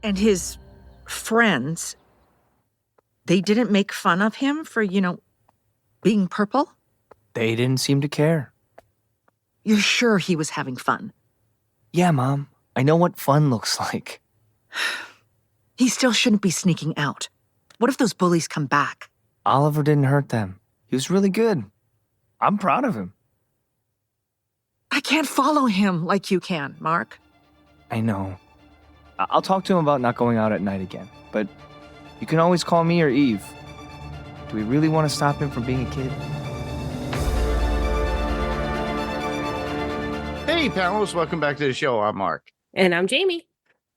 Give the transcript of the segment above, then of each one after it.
And his friends, they didn't make fun of him for, being purple? They didn't seem to care. You're sure he was having fun? Yeah, Mom. I know what fun looks like. He still shouldn't be sneaking out. What if those bullies come back? Oliver didn't hurt them. He was really good. I'm proud of him. I can't follow him like you can, Mark. I know. I'll talk to him about not going out at night again, but you can always call me or Eve. Do we really want to stop him from being a kid? Hey, panelists, welcome back to the show. I'm Mark. And I'm Jayme.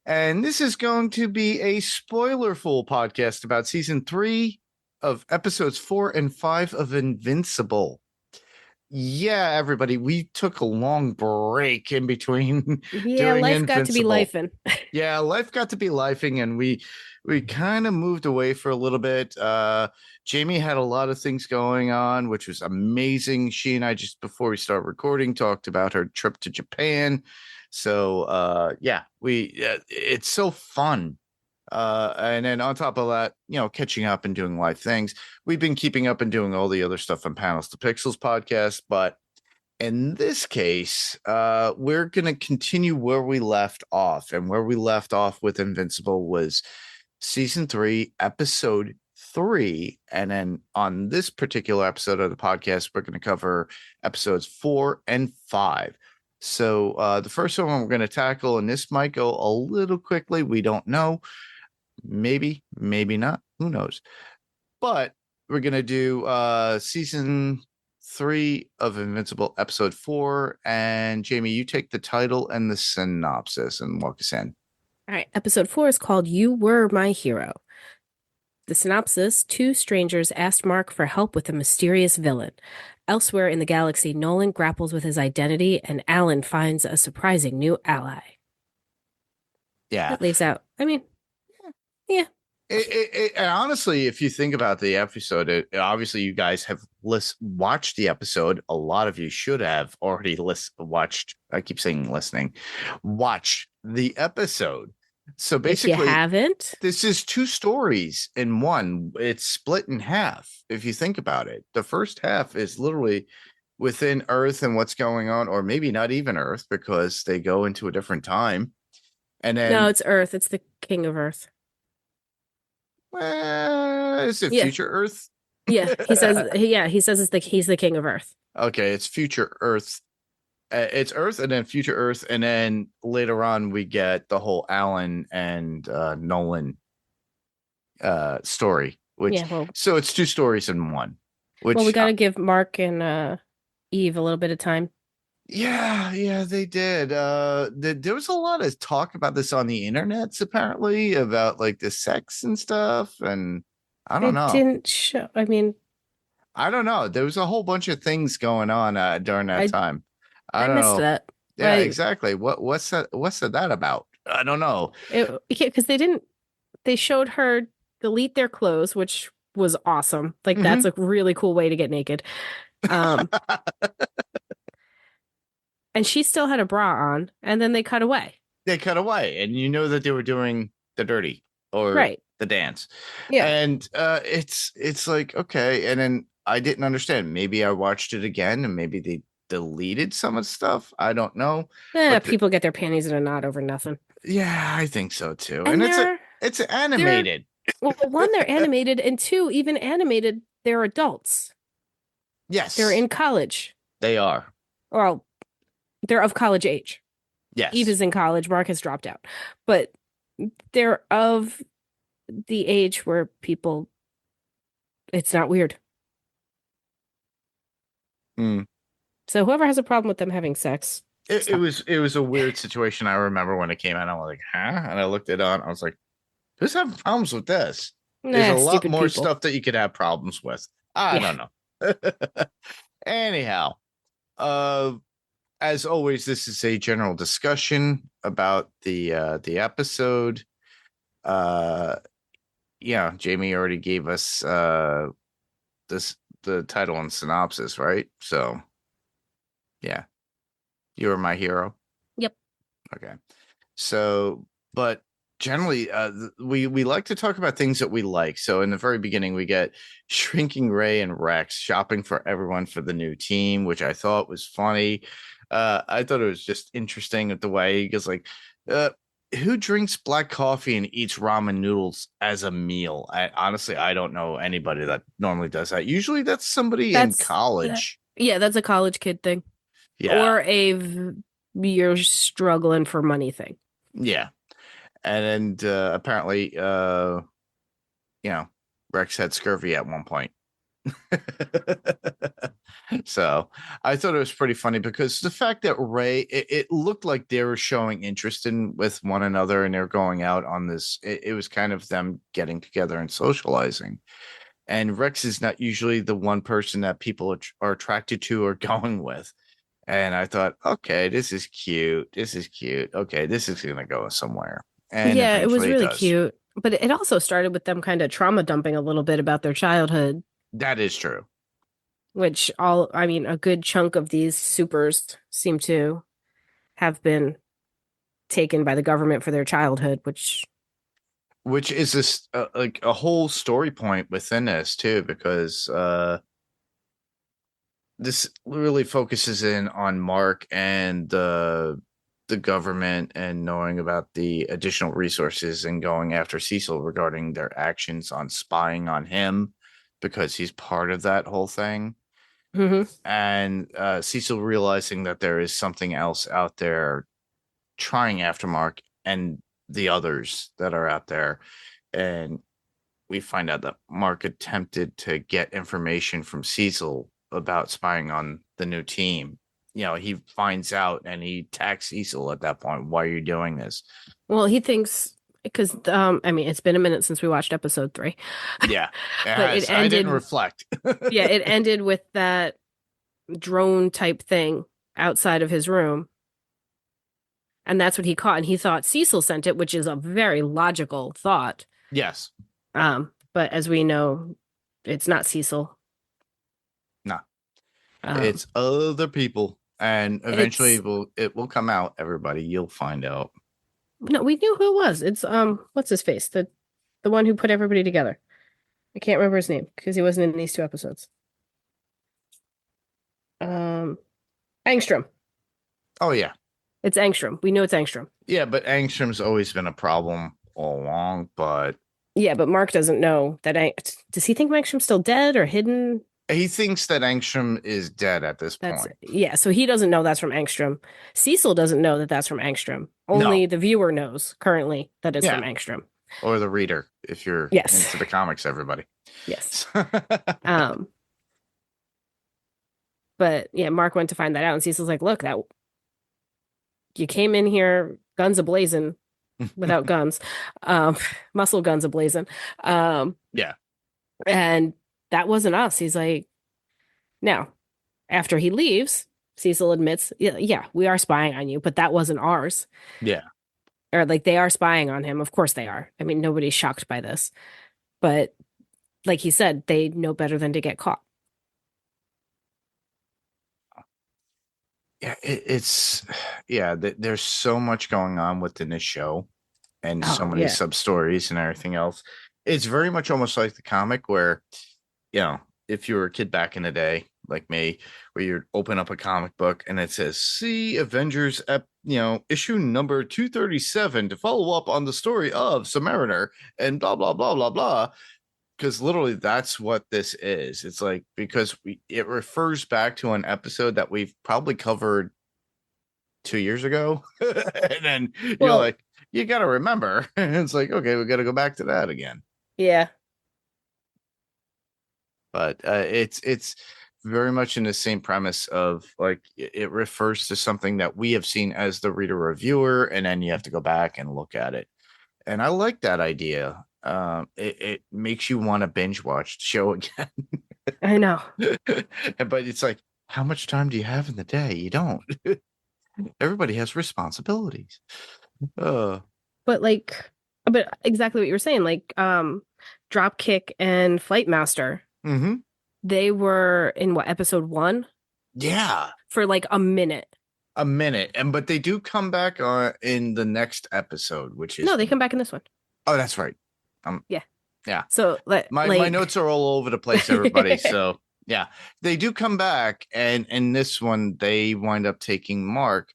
And this is going to be a spoiler-full podcast about season 3 of episodes 4 and 5 of Invincible. Yeah, everybody, we took a long break in between. Yeah, doing life got to be Invincible. lifing. Yeah, life got to be lifing, and we kind of moved away for a little bit. Jayme had a lot of things going on, which was amazing. She and I, just before we start recording, talked about her trip to Japan. So yeah, it's so fun. And then on top of that, catching up and doing live things. We've been keeping up and doing all the other stuff on Panels to Pixels podcast, but in this case, we're going to continue where we left off. And where we left off with Invincible was season 3, episode 3. And then on this particular episode of the podcast, we're going to cover episodes 4 and 5. So the first one we're going to tackle, and this might go a little quickly. We don't know. Maybe, maybe not. Who knows? But we're going to do season 3 of Invincible, episode 4. And Jayme, you take the title and the synopsis and walk us in. All right. Episode 4 is called You Were My Hero. The synopsis: 2 strangers asked Mark for help with a mysterious villain. Elsewhere in the galaxy, Nolan grapples with his identity, and Alan finds a surprising new ally. Yeah. That leaves out, yeah. And honestly, if you think about the episode, obviously you guys have watched the episode. A lot of you should have already watched. I keep saying listening. Watch the episode. So basically, if you haven't, this is 2 stories in one. It's split in half. If you think about it, the first half is literally within Earth and what's going on, or maybe not even Earth, because they go into a different time. And then no, it's Earth. It's the King of Earth. Is it future Earth? Yeah, he says. He says he's the King of Earth. Okay, it's future Earth. It's Earth, and then future Earth, and then later on we get the whole Alan and Nolan story. So it's 2 stories in one. Which, we got to give Mark and Eve a little bit of time. Yeah, they did. There was a lot of talk about this on the internets, apparently, about like the sex and stuff, and I don't know. Didn't show. I don't know. There was a whole bunch of things going on during that time. I don't missed know. that. Yeah, exactly. What's that about? I don't know. Because they showed her delete their clothes, which was awesome. Like, that's a really cool way to get naked. And she still had a bra on, and then they cut away. They cut away, and you know that they were doing the dirty or the dance. Yeah. And it's like, okay. And then I didn't understand. Maybe I watched it again, and maybe they deleted some of the stuff. I don't know. People get their panties in a knot over nothing. Yeah, I think so too. And it's animated. Well, 1, they're animated, and 2, even animated, they're adults. Yes. They're in college. They are. Well, they're of college age. Yes. Eve is in college. Mark has dropped out. But they're of the age where it's not weird. So whoever has a problem with them having sex. It was a weird situation. I remember when it came out, I was like, huh? And I looked it on. I was like, who's having problems with this? There's a lot more stuff that you could have problems with. I don't know. Anyhow, as always, this is a general discussion about the episode. Jayme already gave us the title and synopsis, right? So, yeah, You Were My Hero. Yep. Okay. So, but generally we like to talk about things that we like. So in the very beginning, we get Shrinking Ray and Rex shopping for everyone for the new team, which I thought was funny. I thought it was just interesting with the way he goes like, who drinks black coffee and eats ramen noodles as a meal? Honestly, I don't know anybody that normally does that. Usually that's somebody in college. Yeah, that's a college kid thing. Yeah. Or you're struggling for money thing. Yeah. And apparently, Rex had scurvy at one point. So I thought it was pretty funny because the fact that Ray, it looked like they were showing interest in with one another and they're going out on this. It was kind of them getting together and socializing. And Rex is not usually the one person that people are attracted to or going with. And I thought, okay, this is cute. This is cute. Okay, this is going to go somewhere. And yeah, it was eventually really does. cute. But it also started with them kind of trauma dumping a little bit about their childhood, That is true. which a good chunk of these supers seem to have been taken by the government for their childhood, which Is this like a whole story point within this too, because this really focuses in on Mark and the government and knowing about the additional resources and going after Cecil regarding their actions on spying on him because he's part of that whole thing. Mhm. And Cecil realizing that there is something else out there trying after Mark and the others that are out there. And we find out that Mark attempted to get information from Cecil about spying on the new team. He finds out and he attacks Cecil at that point. Why are you doing this? Well, he thinks because it's been a minute since we watched episode 3. Yeah, But it I didn't ended. reflect. Yeah, it ended with that drone type thing outside of his room. And that's what he caught. And he thought Cecil sent it, which is a very logical thought. Yes. But as we know, it's not Cecil. No. It's other people. And eventually it will come out, everybody. You'll find out. No, we knew who it was. It's what's his face? The one who put everybody together. I can't remember his name because he wasn't in these 2 episodes. Angstrom. Oh yeah. It's Angstrom. We know it's Angstrom. Yeah, but Angstrom's always been a problem all along, but yeah, but Mark doesn't know that. Does he think Angstrom's still dead or hidden? He thinks that Angstrom is dead at this point. Yeah, so he doesn't know that's from Angstrom. Cecil doesn't know that that's from Angstrom. Only the viewer knows currently that it's from Angstrom. Or the reader, if you're into the comics, everybody. Yes. But yeah, Mark went to find that out, and Cecil's like, "Look, that you came in here guns ablazing, without guns, muscle guns ablazing, yeah, and that wasn't us." He's like, now, after he leaves, Cecil admits, yeah, we are spying on you, but that wasn't ours. Yeah. Or like they are spying on him. Of course they are. I mean, nobody's shocked by this. But like he said, they know better than to get caught. Yeah, there's so much going on within this show and so many sub stories and everything else. It's very much almost like the comic where, if you were a kid back in the day, like me, where you open up a comic book and it says, see Avengers, issue number 237 to follow up on the story of Submariner and blah, blah, blah, blah, blah. Because literally that's what this is. It's like, because it refers back to an episode that we've probably covered 2 years ago. And then you're like, you got to remember. And it's like, okay, we got to go back to that again. Yeah. But it's very much in the same premise of like, it refers to something that we have seen as the reader reviewer, and then you have to go back and look at it. And I like that idea. It makes you want to binge watch the show again. I know. But it's like, how much time do you have in the day? You don't. Everybody has responsibilities. But exactly what you were saying, like Dropkick and Flight Master. Mm-hmm. They were in episode 1? Yeah. For like a minute. a minute, but they do come back in the next episode, which is No, they come back in this one. Oh, that's right. Yeah. Yeah. So My notes are all over the place, everybody. So yeah, they do come back, and in this one they wind up taking Mark,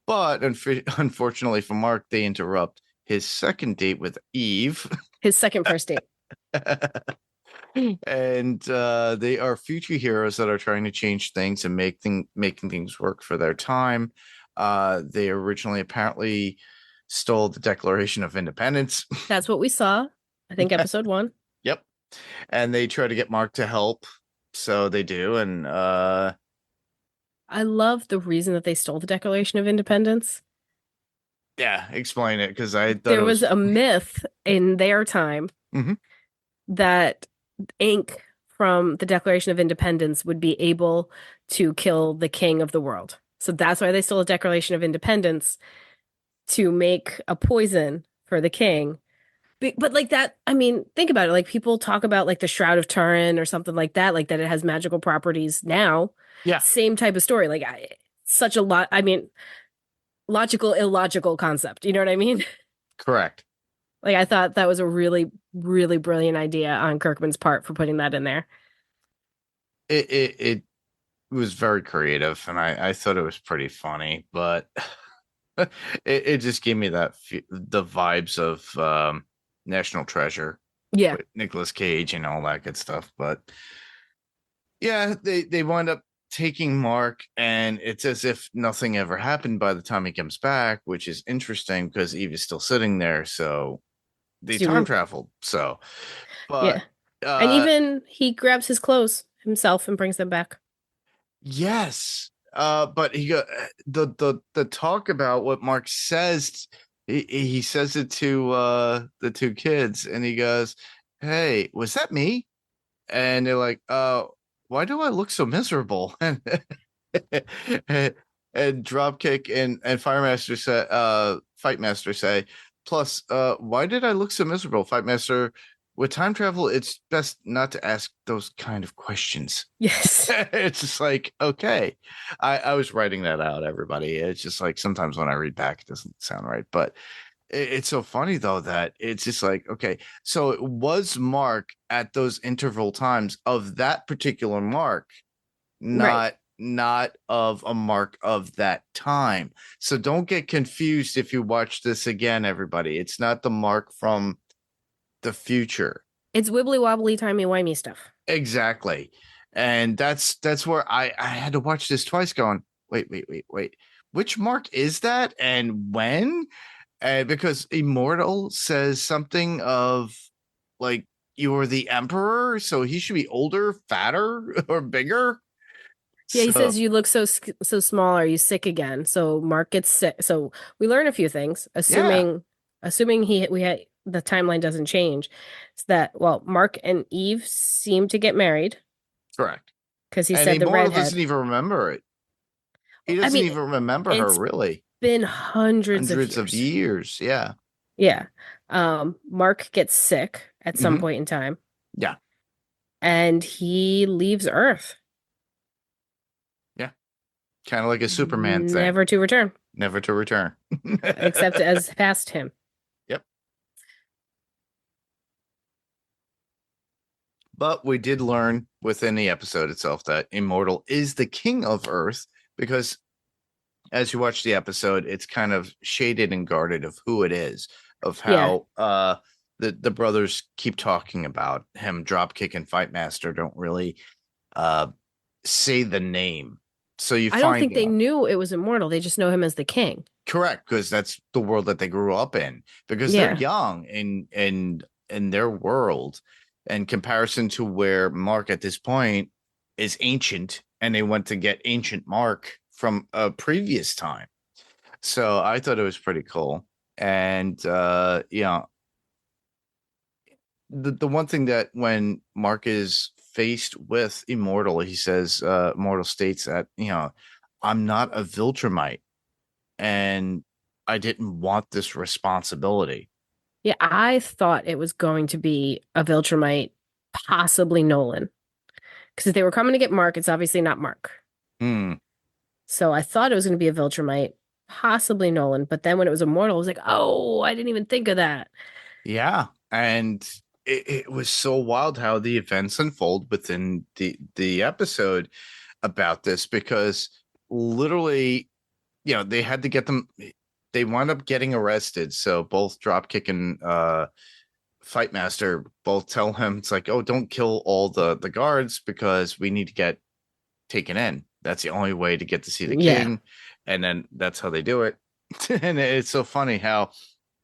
but unfortunately for Mark, they interrupt his second date with Eve. his second first date. And they are future heroes that are trying to change things and making things work for their time. They originally apparently stole the Declaration of Independence. That's what we saw. I think episode 1. Yep. And they try to get Mark to help. So they do. And I love the reason that they stole the Declaration of Independence. yeah, explain it, because I thought There was a myth in their time Mhm. that ink from the Declaration of Independence would be able to kill the king of the world. So that's why they stole the Declaration of Independence, to make a poison for the king. But like that, I mean, think about it. Like people talk about like the Shroud of Turin or something like that it has magical properties now. Yeah. Same type of story. Like such a lot. I mean, logical, illogical concept. You know what I mean? Correct. Like I thought that was a really, really brilliant idea on Kirkman's part for putting that in there. It was very creative, and I thought it was pretty funny, but it just gave me the vibes of National Treasure. Yeah. With Nicolas Cage and all that good stuff. But yeah, they wind up taking Mark, and it's as if nothing ever happened by the time he comes back, which is interesting because Eve is still sitting there. So they time traveled. So, but and even he grabs his clothes himself and brings them back. Yes. But he got the talk about what Mark says. He says it to the two kids, and he goes, "Hey, was that me?" And they're like, why do I look so miserable?" and Dropkick and Firemaster say, Fightmaster say, plus, why did I look so miserable? Fightmaster, with time travel, it's best not to ask those kind of questions. Yes. It's just like, okay. I was writing that out, everybody. It's just like sometimes when I read back, it doesn't sound right. But it's so funny, though, that it's just like, okay, so it was Mark at those interval times of that particular Mark, not of a Mark of that time. So don't get confused if you watch this again, everybody. It's not the Mark from the future. It's wibbly wobbly, timey wimey stuff. Exactly. And that's where I had to watch this twice going, wait. Which Mark is that? And when? Because Immortal says something of like, you are the Emperor, so he should be older, fatter, or bigger. Yeah, he says you look so small. Are you sick again? So Mark gets sick. So we learn a few things, assuming the timeline doesn't change. It's that, well, Mark and Eve seem to get married. Correct. Because he and said the Immortal redhead doesn't even remember it. He doesn't even remember her, really. Been hundreds of years. Yeah. Yeah. Mark gets sick at some point in time. Yeah. And he leaves Earth. Yeah. Kind of like a Superman thing. Never to return. Never to return. Except as past him. Yep. But we did learn within the episode itself that Immortal is the king of Earth, because as you watch the episode, it's kind of shaded and guarded of who it is, of how the brothers keep talking about him. Dropkick and Fightmaster don't really say the name. So I don't think they knew it was Immortal. They just know him as the king. Correct, because that's the world that they grew up in. Because they're young in their world, in comparison to where Mark at this point is ancient, and they went to get ancient Mark from a previous time. So I thought it was pretty cool. And the one thing that when Mark is faced with Immortal, he says, Immortal states that, I'm not a Viltrimite, and I didn't want this responsibility. Yeah, I thought it was going to be a Viltrumite, possibly Nolan. Because if they were coming to get Mark, it's obviously not Mark. So I thought it was going to be a Viltrumite, possibly Nolan. But then when it was Immortal, I was like, oh, I didn't even think of that. Yeah, and it was so wild how the events unfold within the episode about this, because literally, they had to get them. They wound up getting arrested. So both Dropkick and Fight Master both tell him, it's like, oh, don't kill all the guards because we need to get taken in. That's the only way to get to see the Yeah. king, and then that's how they do it. And it's so funny how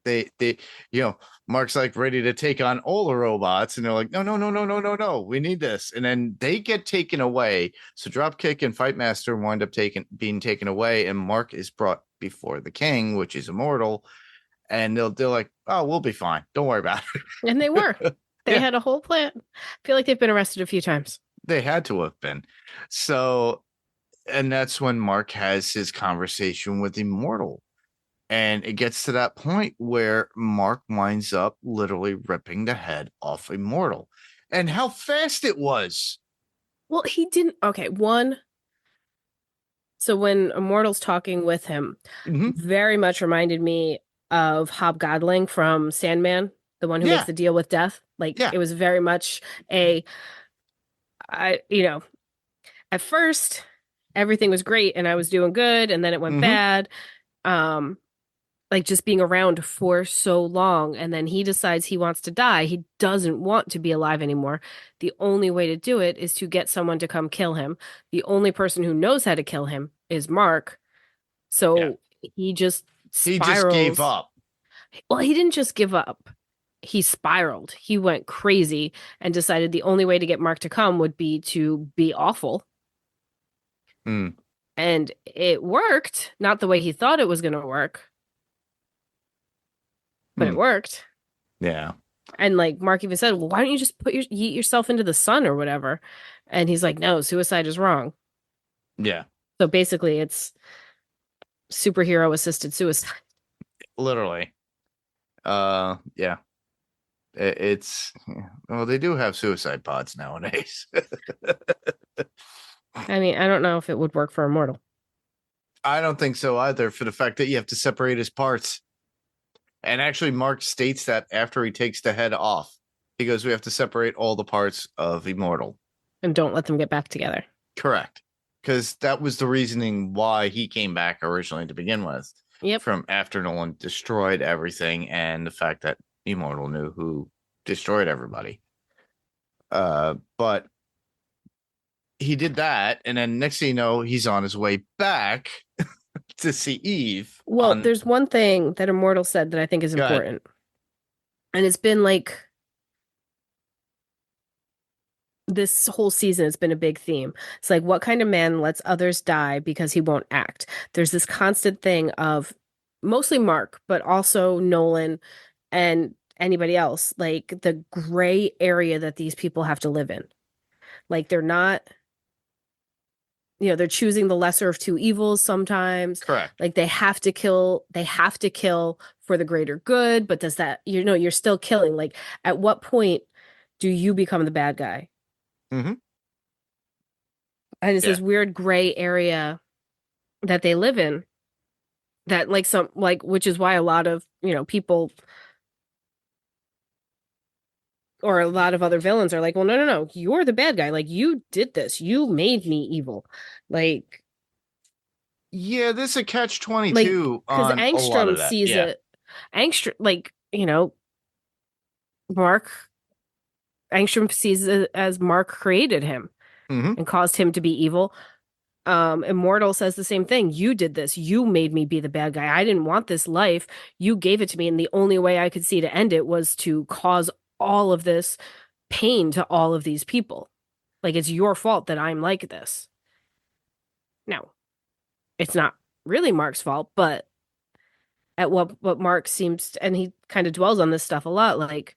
they Mark's like ready to take on all the robots, and they're like, no, we need this, and then they get taken away. So Dropkick and Fight Master wind up being taken away, and Mark is brought before the king, which is immortal, and they're like, oh, we'll be fine, don't worry about it. And they were. They Yeah. had a whole plan. I feel like they've been arrested a few times. They had to have been. So, and that's when Mark has his conversation with Immortal. And it gets to that point where Mark winds up literally ripping the head off Immortal. And how fast it was. Well, he didn't. Okay, one. So when Immortal's talking with him, Mhm. very much reminded me of Hobgoblin from Sandman, the one who Yeah. makes the deal with death. Like, Yeah. it was very much at first everything was great and I was doing good, and then it went Mhm. bad. Like just being around for so long, and then he decides he wants to die. He doesn't want to be alive anymore. The only way to do it is to get someone to come kill him. The only person who knows how to kill him is Mark. So he just He spirals. just gave up. Well, he didn't just give up. He spiraled. He went crazy and decided the only way to get Mark to come would be to be awful. Mm. And it worked. Not the way he thought it was going to work, but it worked. Yeah. And like Mark even said, well, why don't you just yeet yourself into the sun or whatever? And he's like, no, suicide is wrong. Yeah. So basically it's superhero assisted suicide. Literally. Yeah. It's well, they do have suicide pods nowadays. I mean, I don't know if it would work for Immortal. I don't think so either, for the fact that you have to separate his parts. And actually, Mark states that after he takes the head off, he goes, we have to separate all the parts of Immortal. And don't let them get back together. Correct. Because that was the reasoning why he came back originally to begin with. Yep. From after Nolan destroyed everything, and the fact that Immortal knew who destroyed everybody. But he did that, and then next thing you know, he's on his way back to see Eve. Well, there's one thing that Immortal said that I think is important. And it's been like this whole season, it's been a big theme. It's like, what kind of man lets others die because he won't act? There's this constant thing of mostly Mark, but also Nolan and anybody else, like the gray area that these people have to live in. Like they're not, they're choosing the lesser of two evils sometimes. Correct. Like they have to kill for the greater good, but does that, you're still killing. Like at what point do you become the bad guy? Mm-hmm. And it's this weird gray area that they live in that which is why a lot of, people or a lot of other villains are like, well, no, you're the bad guy. Like you did this. You made me evil. Like, yeah, this is a catch-22 because on a lot of that. sees it. Angstrom, Mark, Angstrom sees it as Mark created him and caused him to be evil. Immortal says the same thing. You did this. You made me be the bad guy. I didn't want this life. You gave it to me. And the only way I could see to end it was to cause all of this pain to all of these people. Like, it's your fault that I'm like this. Now, it's not really Mark's fault, but at what Mark seems to, and he kind of dwells on this stuff a lot, like,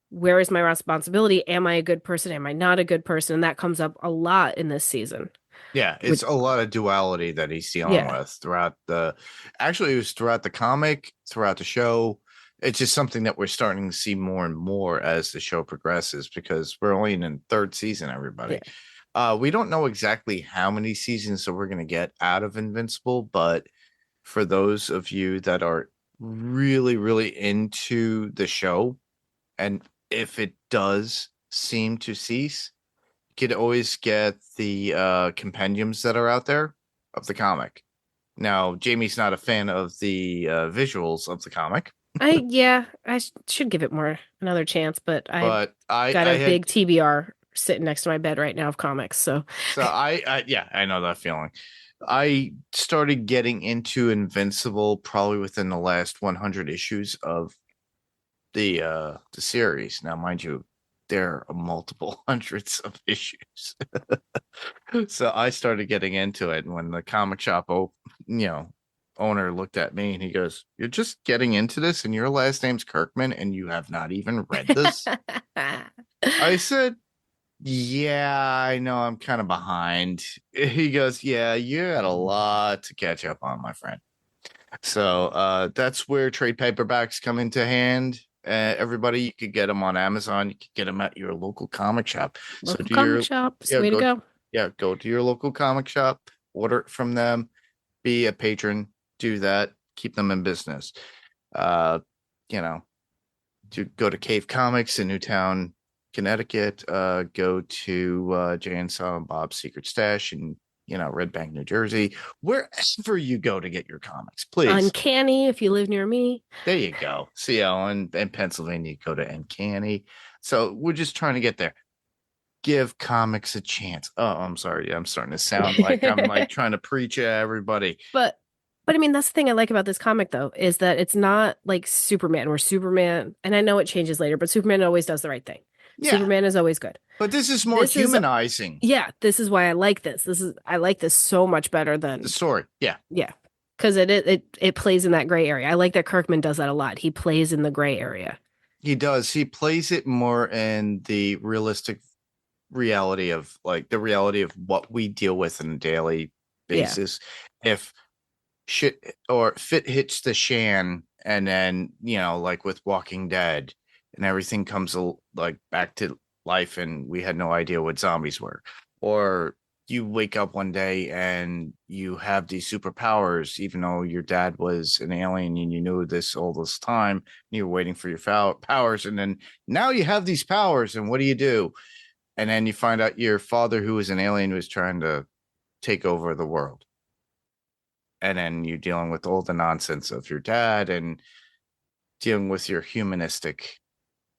where is my responsibility? Am I a good person? Am I not a good person? And that comes up a lot in this season. Yeah, it's a lot of duality that he's dealing with throughout it was throughout the comic, throughout the show. It's just something that we're starting to see more and more as the show progresses, because we're only in the third season, everybody. We don't know exactly how many seasons that we're going to get out of Invincible, but for those of you that are really, really into the show, and if it does seem to cease, you could always get the compendiums that are out there of the comic. Now, Jamie's not a fan of the visuals of the comic, I should give it another chance, but I've but I got I a had big TBR sitting next to my bed right now of comics. So so I yeah, I know that feeling. I started getting into Invincible probably within the last 100 issues of the series. Now, mind you, there are multiple hundreds of issues. So I started getting into it, and when the comic shop owner looked at me and he goes, "You're just getting into this and your last name's Kirkman and you have not even read this?" I said, "Yeah, I know I'm kind of behind." He goes, "Yeah, you had a lot to catch up on, my friend." So that's where trade paperbacks come into hand. Everybody, you could get them on Amazon. You could get them at your local comic shop. So local do comic your shops, yeah, way to go go. go to your local comic shop, order it from them, be a patron, do that, keep them in business. Uh, you know, to go to Cave Comics in Newtown, Connecticut, go to Jay and Silent Bob's Secret Stash in Red Bank, New Jersey, wherever you go to get your comics, please. Uncanny if you live near me. There you go. See, in Pennsylvania, you go to Uncanny. So we're just trying to get there. Give comics a chance. Oh, I'm sorry. I'm starting to sound like I'm like trying to preach at everybody. But I mean that's the thing I like about this comic though, is that it's not like Superman, where Superman, and I know it changes later, but Superman always does the right thing. Yeah, Superman is always good. but this is more This is humanizing Yeah, this is why I like this. I like this so much better the than story. Yeah, yeah. Because it plays in that gray area. I like that Kirkman does that a lot. He plays in the gray area. he does. He plays it more in the realistic reality of the reality of what we deal with on a daily Yeah. basis. If shit or fit hits the shan, and then like with Walking Dead, and everything comes like back to life, and we had no idea what zombies were, or you wake up one day and you have these superpowers, even though your dad was an alien and you knew this all this time, and you were waiting for your powers, and then now you have these powers, and what do you do? And then you find out your father, who was an alien, was trying to take over the world. And then you're dealing with all the nonsense of your dad and dealing with your humanistic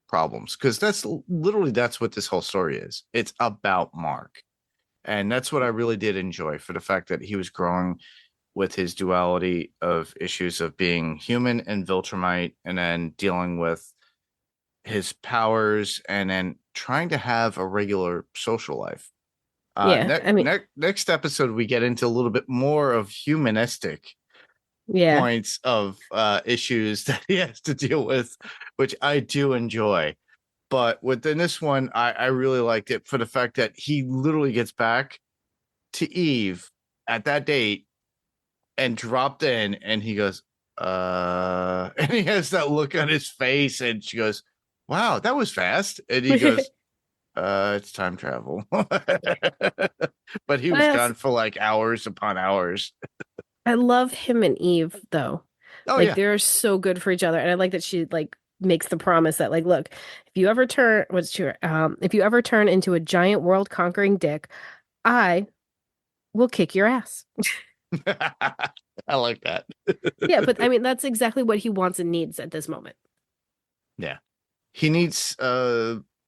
problems. Because that's what this whole story is. It's about Mark. And that's what I really did enjoy, for the fact that he was growing with his duality of issues of being human and Viltrimite, and then dealing with his powers, and then trying to have a regular social life. Yeah. I mean, Next episode, we get into a little bit more of humanistic yeah. points of issues that he has to deal with, which I do enjoy. But within this one, I really liked it for the fact that he literally gets back to Eve at that date and dropped in, and he goes, and he has that look on his face, and she goes, "Wow, that was fast." And he goes, "It's time travel." But he was gone for like hours upon hours. I love him and Eve though. Oh Like yeah. they're so good for each other. And I like that she like makes the promise that like, look, if you ever turn into a giant world conquering dick, I will kick your ass. I like that. Yeah, but I mean that's exactly what he wants and needs at this moment. Yeah. He needs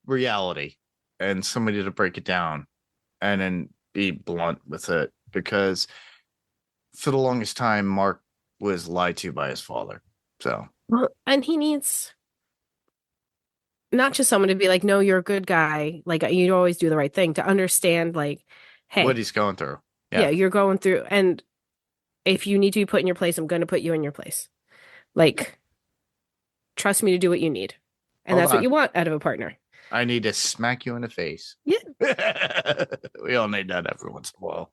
reality and somebody to break it down and then be blunt with it, because for the longest time Mark was lied to by his father. So Well, and he needs not just someone to be like, no, you're a good guy. Like you always do the right thing, to understand like, hey, what he's going through. yeah, you're going through, and if you need to be put in your place, I'm going to put you in your place. Like, trust me to do what you need. And Hold that's on. what you want out of a partner. I need to smack you in the face. Yeah. We all need that every once in a while.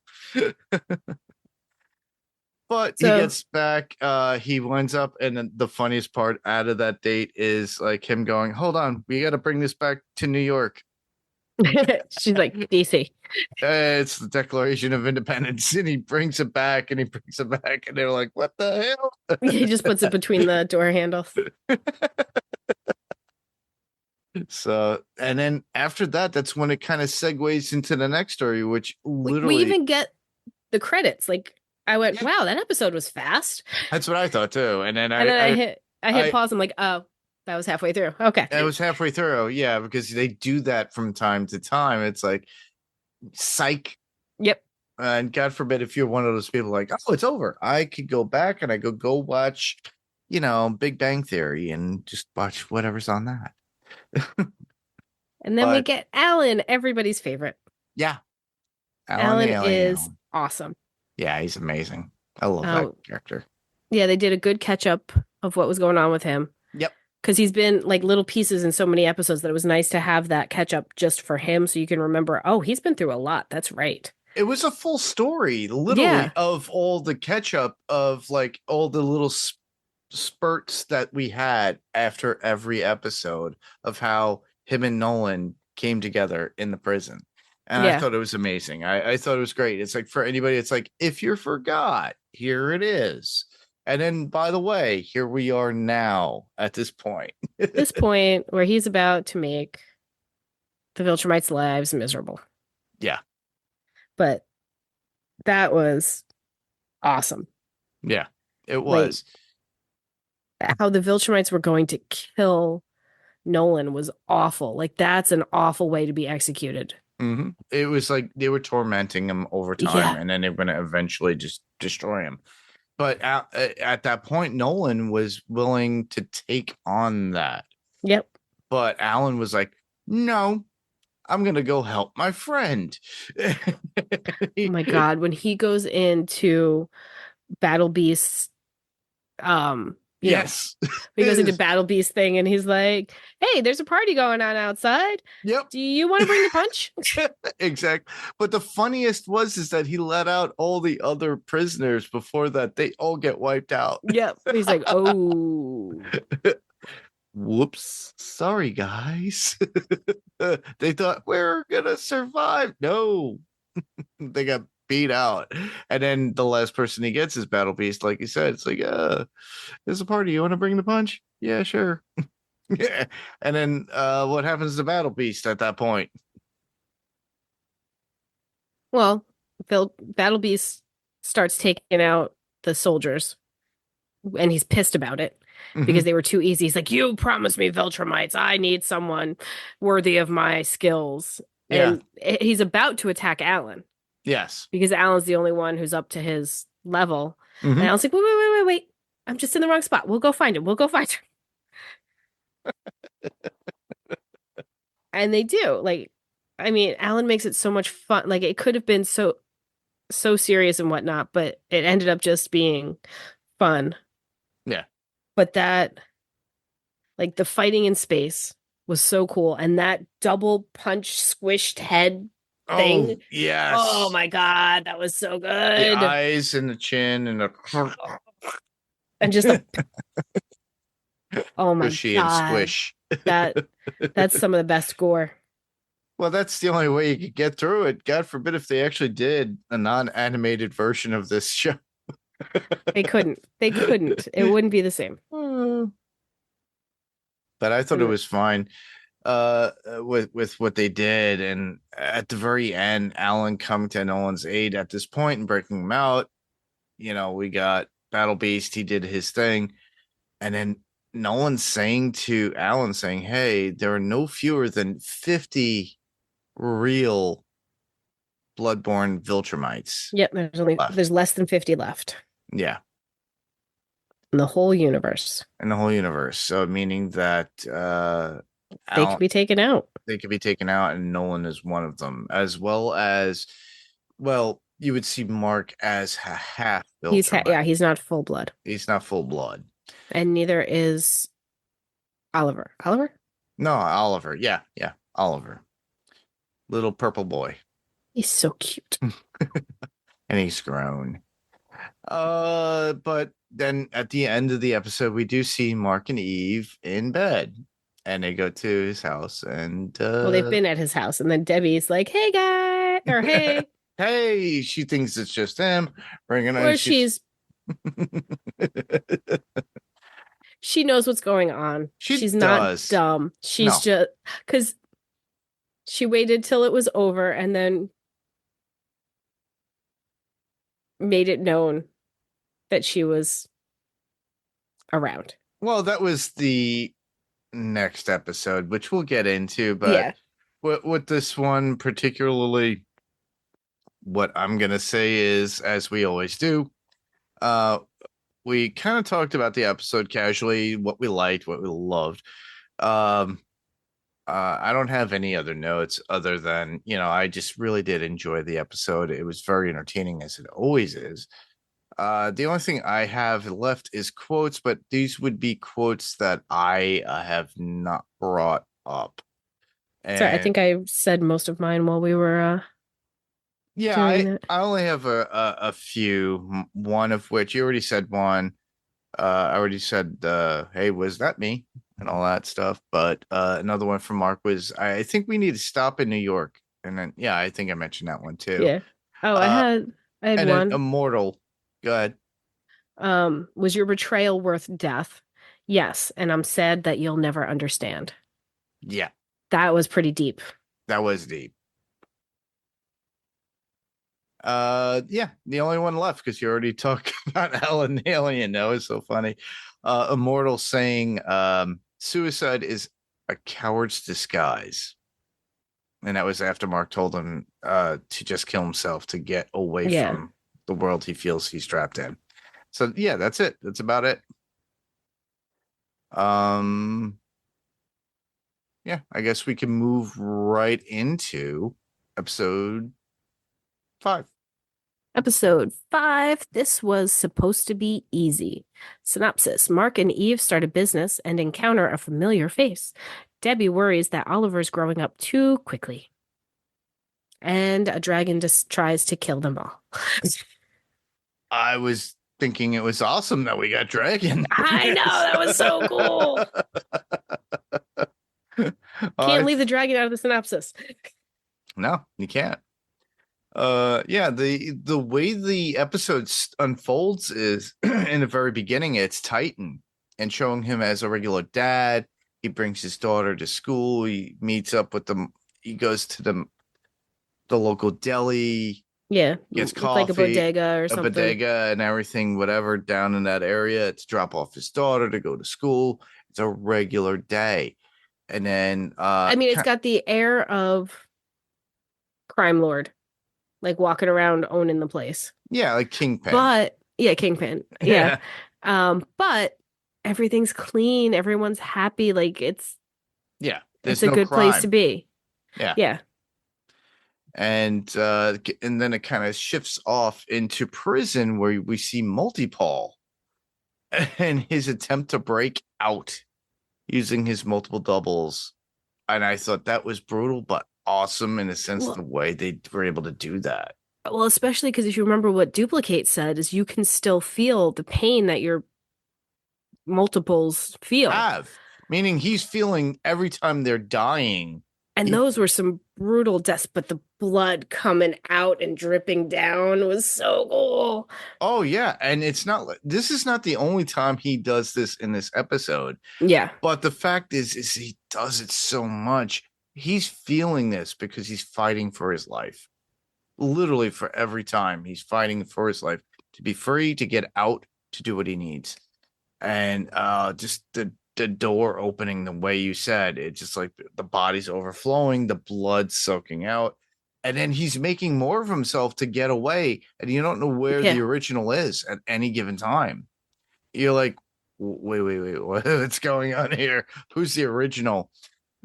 But So- he gets back, he winds up, and then the funniest part out of that date is like him going, "Hold on, we got to bring this back to New York." She's like, DC. It's the Declaration of Independence, and he brings it back, and he brings it back, and they're like, "What the hell?" He just puts it between the door handles. So, and then after that, that's when it kind of segues into the next story, which We literally, even get the credits. Like, I went, Yeah. wow, that episode was fast. that's what I thought too. And then And then I hit I- pause. I'm like, oh, that was halfway through. Okay. I was halfway through, yeah, because they do that from time to time. It's like, psych. Yep. And God forbid if you're one of those people like, oh, it's over. I could go back and I could go watch, Big Bang Theory and just watch whatever's on that. And then we But- get Alan, everybody's favorite. Yeah. Alan the is Alien. awesome. Yeah, he's amazing. I love Oh. that character. Yeah, they did a good catch up of what was going on with him. Yep. Because he's been like little pieces in so many episodes that it was nice to have that catch up just for him so you can remember, oh, he's been through a lot. That's right. It was a full story, literally, Yeah. of all the catch up of like all the little spurts that we had after every episode of how him and Nolan came together in the prison. And I Yeah. thought it was amazing. I thought it was great. It's like, for anybody, it's like, if you forgot, here it is. And then, by the way, here we are now at this point. This point where he's about to make the Viltrimites' lives miserable. Yeah. But that was awesome. Yeah, it was. How the Viltrumites were going to kill Nolan was awful. Like, that's an awful way to be executed. Mm-hmm. It was like they were tormenting him over time, Yeah. and then they were going to eventually just destroy him. But at that point, Nolan was willing to take on that. Yep. But Alan was like, no, I'm going to go help my friend. Oh my God. When he goes into Battle Beast's, Yes. he goes into Battle Beast thing and he's like, hey, there's a party going on outside. Yep. Do you want to bring the punch? Exactly. But the funniest is that he let out all the other prisoners before that. They all get wiped out. Yep. He's like, oh. Whoops. Sorry, guys. They thought we're going to survive. No, they got beat out. And then the last person he gets is Battle Beast. Like you said, it's like, there's a party. You want to bring the punch? Yeah, sure. Yeah. And then what happens to Battle Beast at that point? Well, Battle Beast starts taking out the soldiers and he's pissed about it because they were too easy. He's like, you promised me Viltrumites. I need someone worthy of my skills. Yeah. And he's about to attack Alan Yes. because Alan's the only one who's up to his level. Mhm. And Alan's like, wait. I'm just in the wrong spot. We'll go find him. And they do. Like, I mean, Alan makes it so much fun. Like, it could have been so serious and whatnot, but it ended up just being fun. Yeah. But that, like, the fighting in space was so cool. And that double punch squished head thing. Oh, yes. Oh my God, that was so The good. eyes and the chin and the And just oh my squishy and God. squish. That's some of the best gore. Well, that's the only way you could get through it. God forbid if they actually did a non-animated version of this show. They couldn't. It wouldn't be the same. But I thought it was fine with what they did. And at the very end, Alan coming to Nolan's aid at this point and breaking him out. We got Battle Beast. He did his thing. And then Nolan saying to Alan, saying, hey, there are no fewer than 50 real bloodborne Viltrimites. Yep, Left. there's less than 50 left Yeah. in the whole universe. In the whole universe. So meaning that They could be taken out. they could be taken out, and Nolan is one of them, as well as, well, you would see Mark as a half Viltrumite. He's not full blood. He's not full blood. And neither is Oliver. No, Oliver. Yeah, Oliver. Little purple boy. He's so cute. And he's grown. But then at the end of the episode, we do see Mark and Eve in bed. And they go to his house, and Well, they've been at his house, and then Debbie's like, "Hey, guy," or "Hey," hey, she thinks it's just him bringing in. or she knows what's going on. She She's not does. dumb. She's No. just because she waited till it was over and then made it known that she was around. Well, that was the next episode, which we'll get into, but Yeah. with this one particularly, what I'm gonna say is, as we always do, we kind of talked about the episode casually, what we liked, what we loved. Um, I don't have any other notes other than, I just really did enjoy the episode. It was very entertaining, as it always is. The only thing I have left is quotes, but these would be quotes that I have not brought up. Sorry, I think I said most of mine while we were yeah, doing that. I only have a few. One of which you already said one. I already said, "Hey, was that me?" and all that stuff. But another one from Mark was, "I think we need to stop in New York." And then, yeah, I think I mentioned that one too. Yeah. Oh, I had And one. then Immortal. Go ahead. Was your betrayal worth death? Yes, and I'm sad that you'll never understand. Yeah, That was pretty deep. that was deep. Yeah, the only one left, because you already talked about Helen Alien. That was so funny. Immortal saying suicide is a coward's disguise. And that was after Mark told him to just kill himself to get away from the world he feels he's trapped in. So yeah, that's it. That's about it. Yeah, I guess we can move right into episode 5. Episode 5. This was supposed to be easy. Synopsis. Mark and Eve start a business and encounter a familiar face. Debbie worries that Oliver's growing up too quickly. And a dragon just tries to kill them all. I was thinking it was awesome that we got dragon. I know, that was so cool. Can't leave the dragon out of the synopsis. No, you can't. Yeah, the way the episode unfolds is in the very beginning, it's Titan and showing him as a regular dad. He brings his daughter to school. He meets up with them. He goes to the local deli. Yeah, gets coffee, like a bodega or a something. bodega and everything, whatever, down in that area to drop off his daughter to go to school. It's a regular day. And then I mean, it's got the air of crime lord, like walking around owning the place. Yeah, like Kingpin. But yeah, Kingpin. Yeah. But everything's clean. Everyone's happy. Like it's a good place to be. Yeah. Yeah. And then it kind of shifts off into prison, where we see Multipole and his attempt to break out using his multiple doubles. And I thought that was brutal, but awesome in a sense, the way they were able to do that. Well, especially because if you remember what Duplicate said, is you can still feel the pain that your multiples feel. Meaning he's feeling every time they're dying. And those were some brutal deaths, but the blood coming out and dripping down was so cool. Oh, yeah. And this is not the only time he does this in this episode. Yeah. But the fact is he does it so much. He's feeling this because he's fighting for his life. Literally, for every time he's fighting for his life to be free, to get out, to do what he needs. And just the door opening the way you said, it's just like the body's overflowing, the blood soaking out, and then he's making more of himself to get away, and you don't know where the original is at any given time. You're like, wait, what's going on here? Who's the original?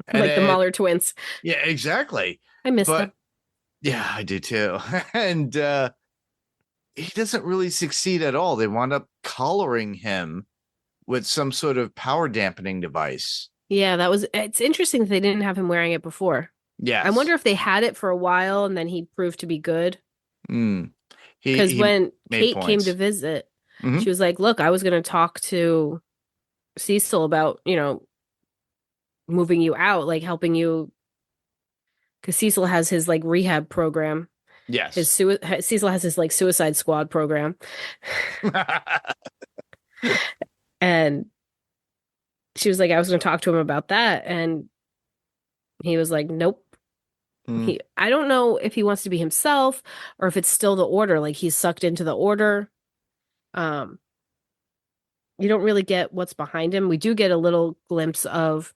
And like the Mahler twins. Yeah, exactly. I miss them. Yeah, I do too. And he doesn't really succeed at all. They wound up collaring him with some sort of power dampening device. Yeah, it's interesting that they didn't have him wearing it before. Yeah. I wonder if they had it for a while and then he proved to be good. Because when Kate came to visit, she was like, look, I was going to talk to Cecil about, moving you out, like helping you, because Cecil has his like rehab program. Yes. Cecil has his like suicide squad program, and she was like, I was going to talk to him about that, and he was like, nope. Hmm. I don't know if he wants to be himself or if it's still the order, like he's sucked into the order. Um, you don't really get what's behind him. We do get a little glimpse of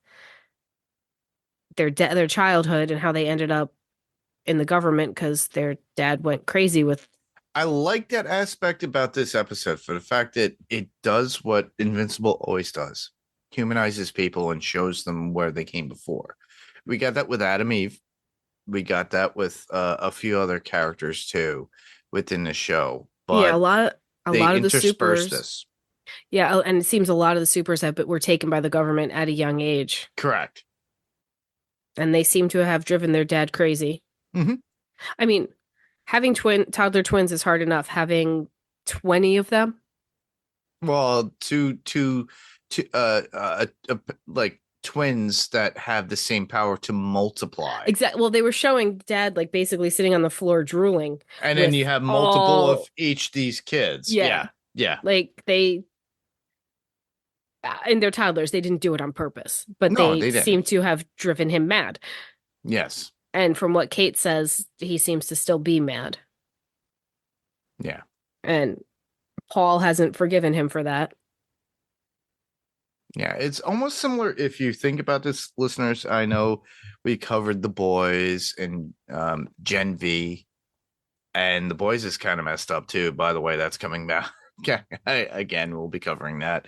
their childhood and how they ended up in the government because their dad went crazy with. I like that aspect about this episode for the fact that it does what Invincible always does, humanizes people and shows them where they came before. We got that with Adam Eve. We got that with a few other characters too within the show, Yeah, but a they lot of the intersperse supers. this. Yeah, and it seems a lot of the supers were taken by the government at a young age, Correct. and they seem to have driven their dad crazy. Mhm. I mean, having toddler twins is hard enough. Having 20 of them, Well, like twins that have the same power to multiply. exactly. Well, they were showing dad like basically sitting on the floor drooling, And then with you have multiple of each these kids. Yeah. Yeah. like they and they're toddlers. They didn't do it on purpose, but No, they they seem didn't. to have driven him mad. Yes. And from what Kate says, he seems to still be mad. Yeah. And Paul hasn't forgiven him for that. Yeah. It's almost similar if you think about this, listeners. I know we covered The Boys and Gen V, and The Boys is kind of messed up too. By the way, that's coming back. Yeah. Again, we'll be covering that.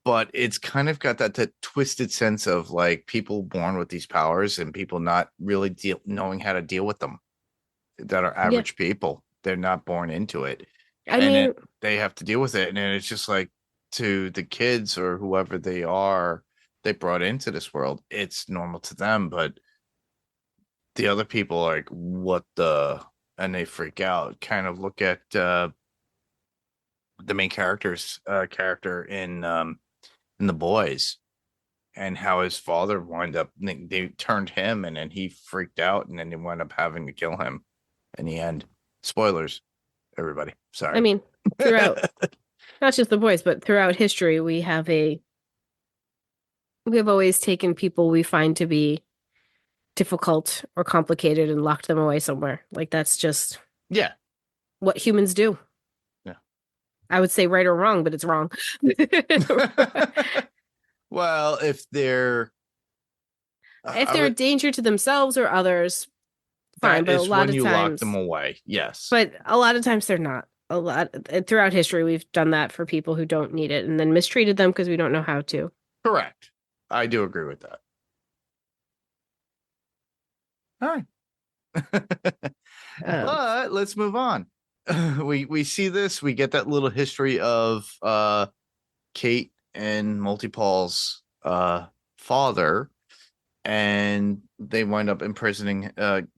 But it's kind of got that twisted sense of like people born with these powers and people not really knowing how to deal with them that are average people. They're not born into it. I mean, They have to deal with it. And then it's just like to the kids or whoever they are they brought into this world, it's normal to them. But the other people are like, what the? And they freak out. Kind of look at the main character's character in The Boys and how his father wound up, they turned him and then he freaked out and then they wound up having to kill him in the end. Spoilers, everybody. Sorry. I mean, throughout not just The Boys, but throughout history, we have always taken people we find to be difficult or complicated and locked them away somewhere. Like that's just Yeah. what humans do. Yeah. I would say right or wrong, but it's wrong. Well, if they're a danger to themselves or others, fine. that But a is lot when of you times, lock them away. Yes. but a lot of times they're not. A lot throughout history, we've done that for people who don't need it, and then mistreated them because we don't know how to. Correct. I do agree with that. All right. But let's move on. We see this. We get that little history of Kate and Multi-Paul's father, and they wind up imprisoning,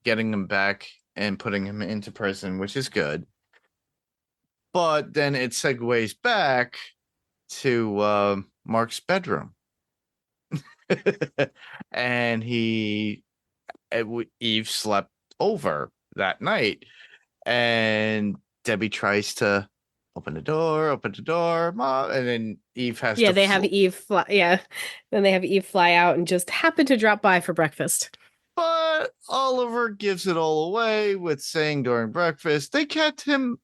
getting him back and putting him into prison, which is good. But then it segues back to Mark's bedroom. And Eve slept over that night, and Debbie tries to open the door, Mom, and then Eve has to. They have Eve fly. Yeah, then they have Eve fly out and just happen to drop by for breakfast. But Oliver gives it all away with saying during breakfast they kept him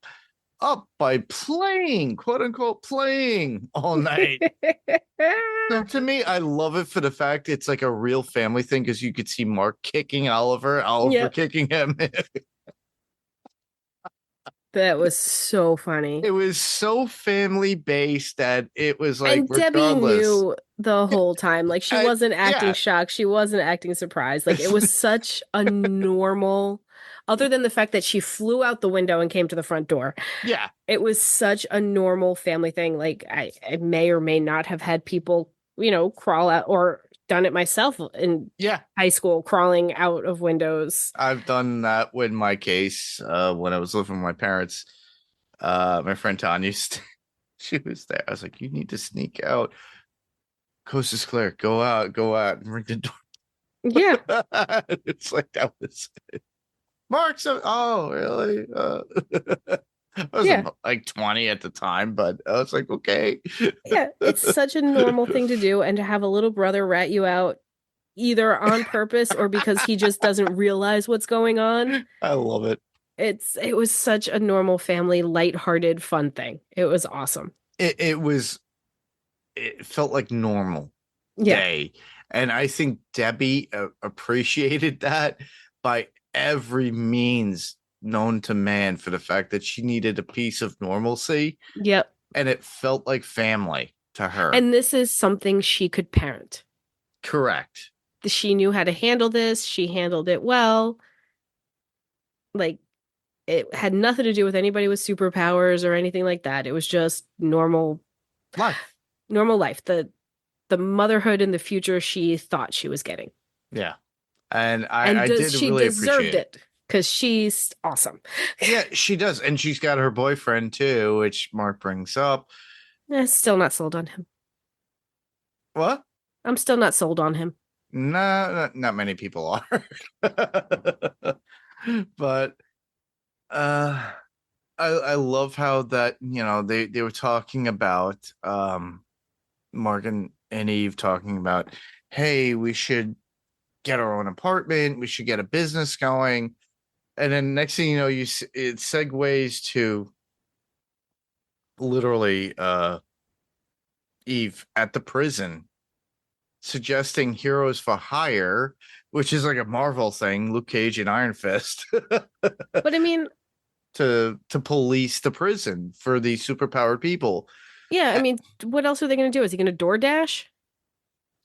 up by playing, quote unquote, playing all night. So to me, I love it for the fact it's like a real family thing because you could see Mark kicking Oliver kicking him. That was so funny. It was so family based that it was like, and Debbie knew the whole time. Like she wasn't acting shocked. She wasn't acting surprised. Like it was such a normal, other than the fact that she flew out the window and came to the front door. Yeah. It was such a normal family thing. Like I may or may not have had people, crawl out or done it myself in high school, crawling out of windows. I've done that with my case when I was living with my parents. My friend Tanya, she was there. I was like, you need to sneak out. coast is clear. Go out and ring the door. Yeah. It's like that was it. Mark, so oh really? I was Yeah. like 20 at the time, but I was like, okay. Yeah. It's such a normal thing to do. And to have a little brother rat you out either on purpose or because he just doesn't realize what's going on. I love it. It was such a normal family, lighthearted, fun thing. It was awesome. It felt like normal Yeah. day. And I think Debbie appreciated that by every means known to man for the fact that she needed a piece of normalcy. Yep. And it felt like family to her. And this is something she could parent. Correct. She knew how to handle this. She handled it well. Like, it had nothing to do with anybody with superpowers or anything like that. It was just normal Life. The motherhood in the future she thought she was getting. Yeah. And I did she really deserved appreciate it. because she's awesome. Yeah, she does. And she's got her boyfriend too, which Mark brings up. Still not sold on him. What? I'm still not sold on him. No, not many people are. But I love how that, they were talking about Mark and Eve talking about, hey, we should get our own apartment, we should get a business going. And then next thing you know, it segues to literally Eve at the prison suggesting heroes for hire, which is like a Marvel thing, Luke Cage and Iron Fist. But I mean, to police the prison for the superpowered people. yeah, I mean, what else are they going to do? Is he going to DoorDash?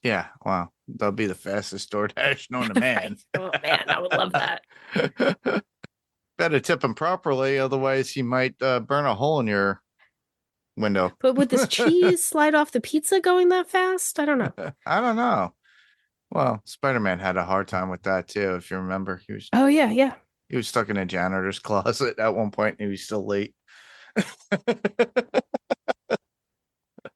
Yeah, wow. That'll be the fastest DoorDash known to man. Oh man, I would love that. Better tip him properly, otherwise he might burn a hole in your window. But would this cheese slide off the pizza going that fast? I don't know. I don't know. Well, Spider-Man had a hard time with that too, if you remember. Oh yeah. He was stuck in a janitor's closet at one point and he was still late.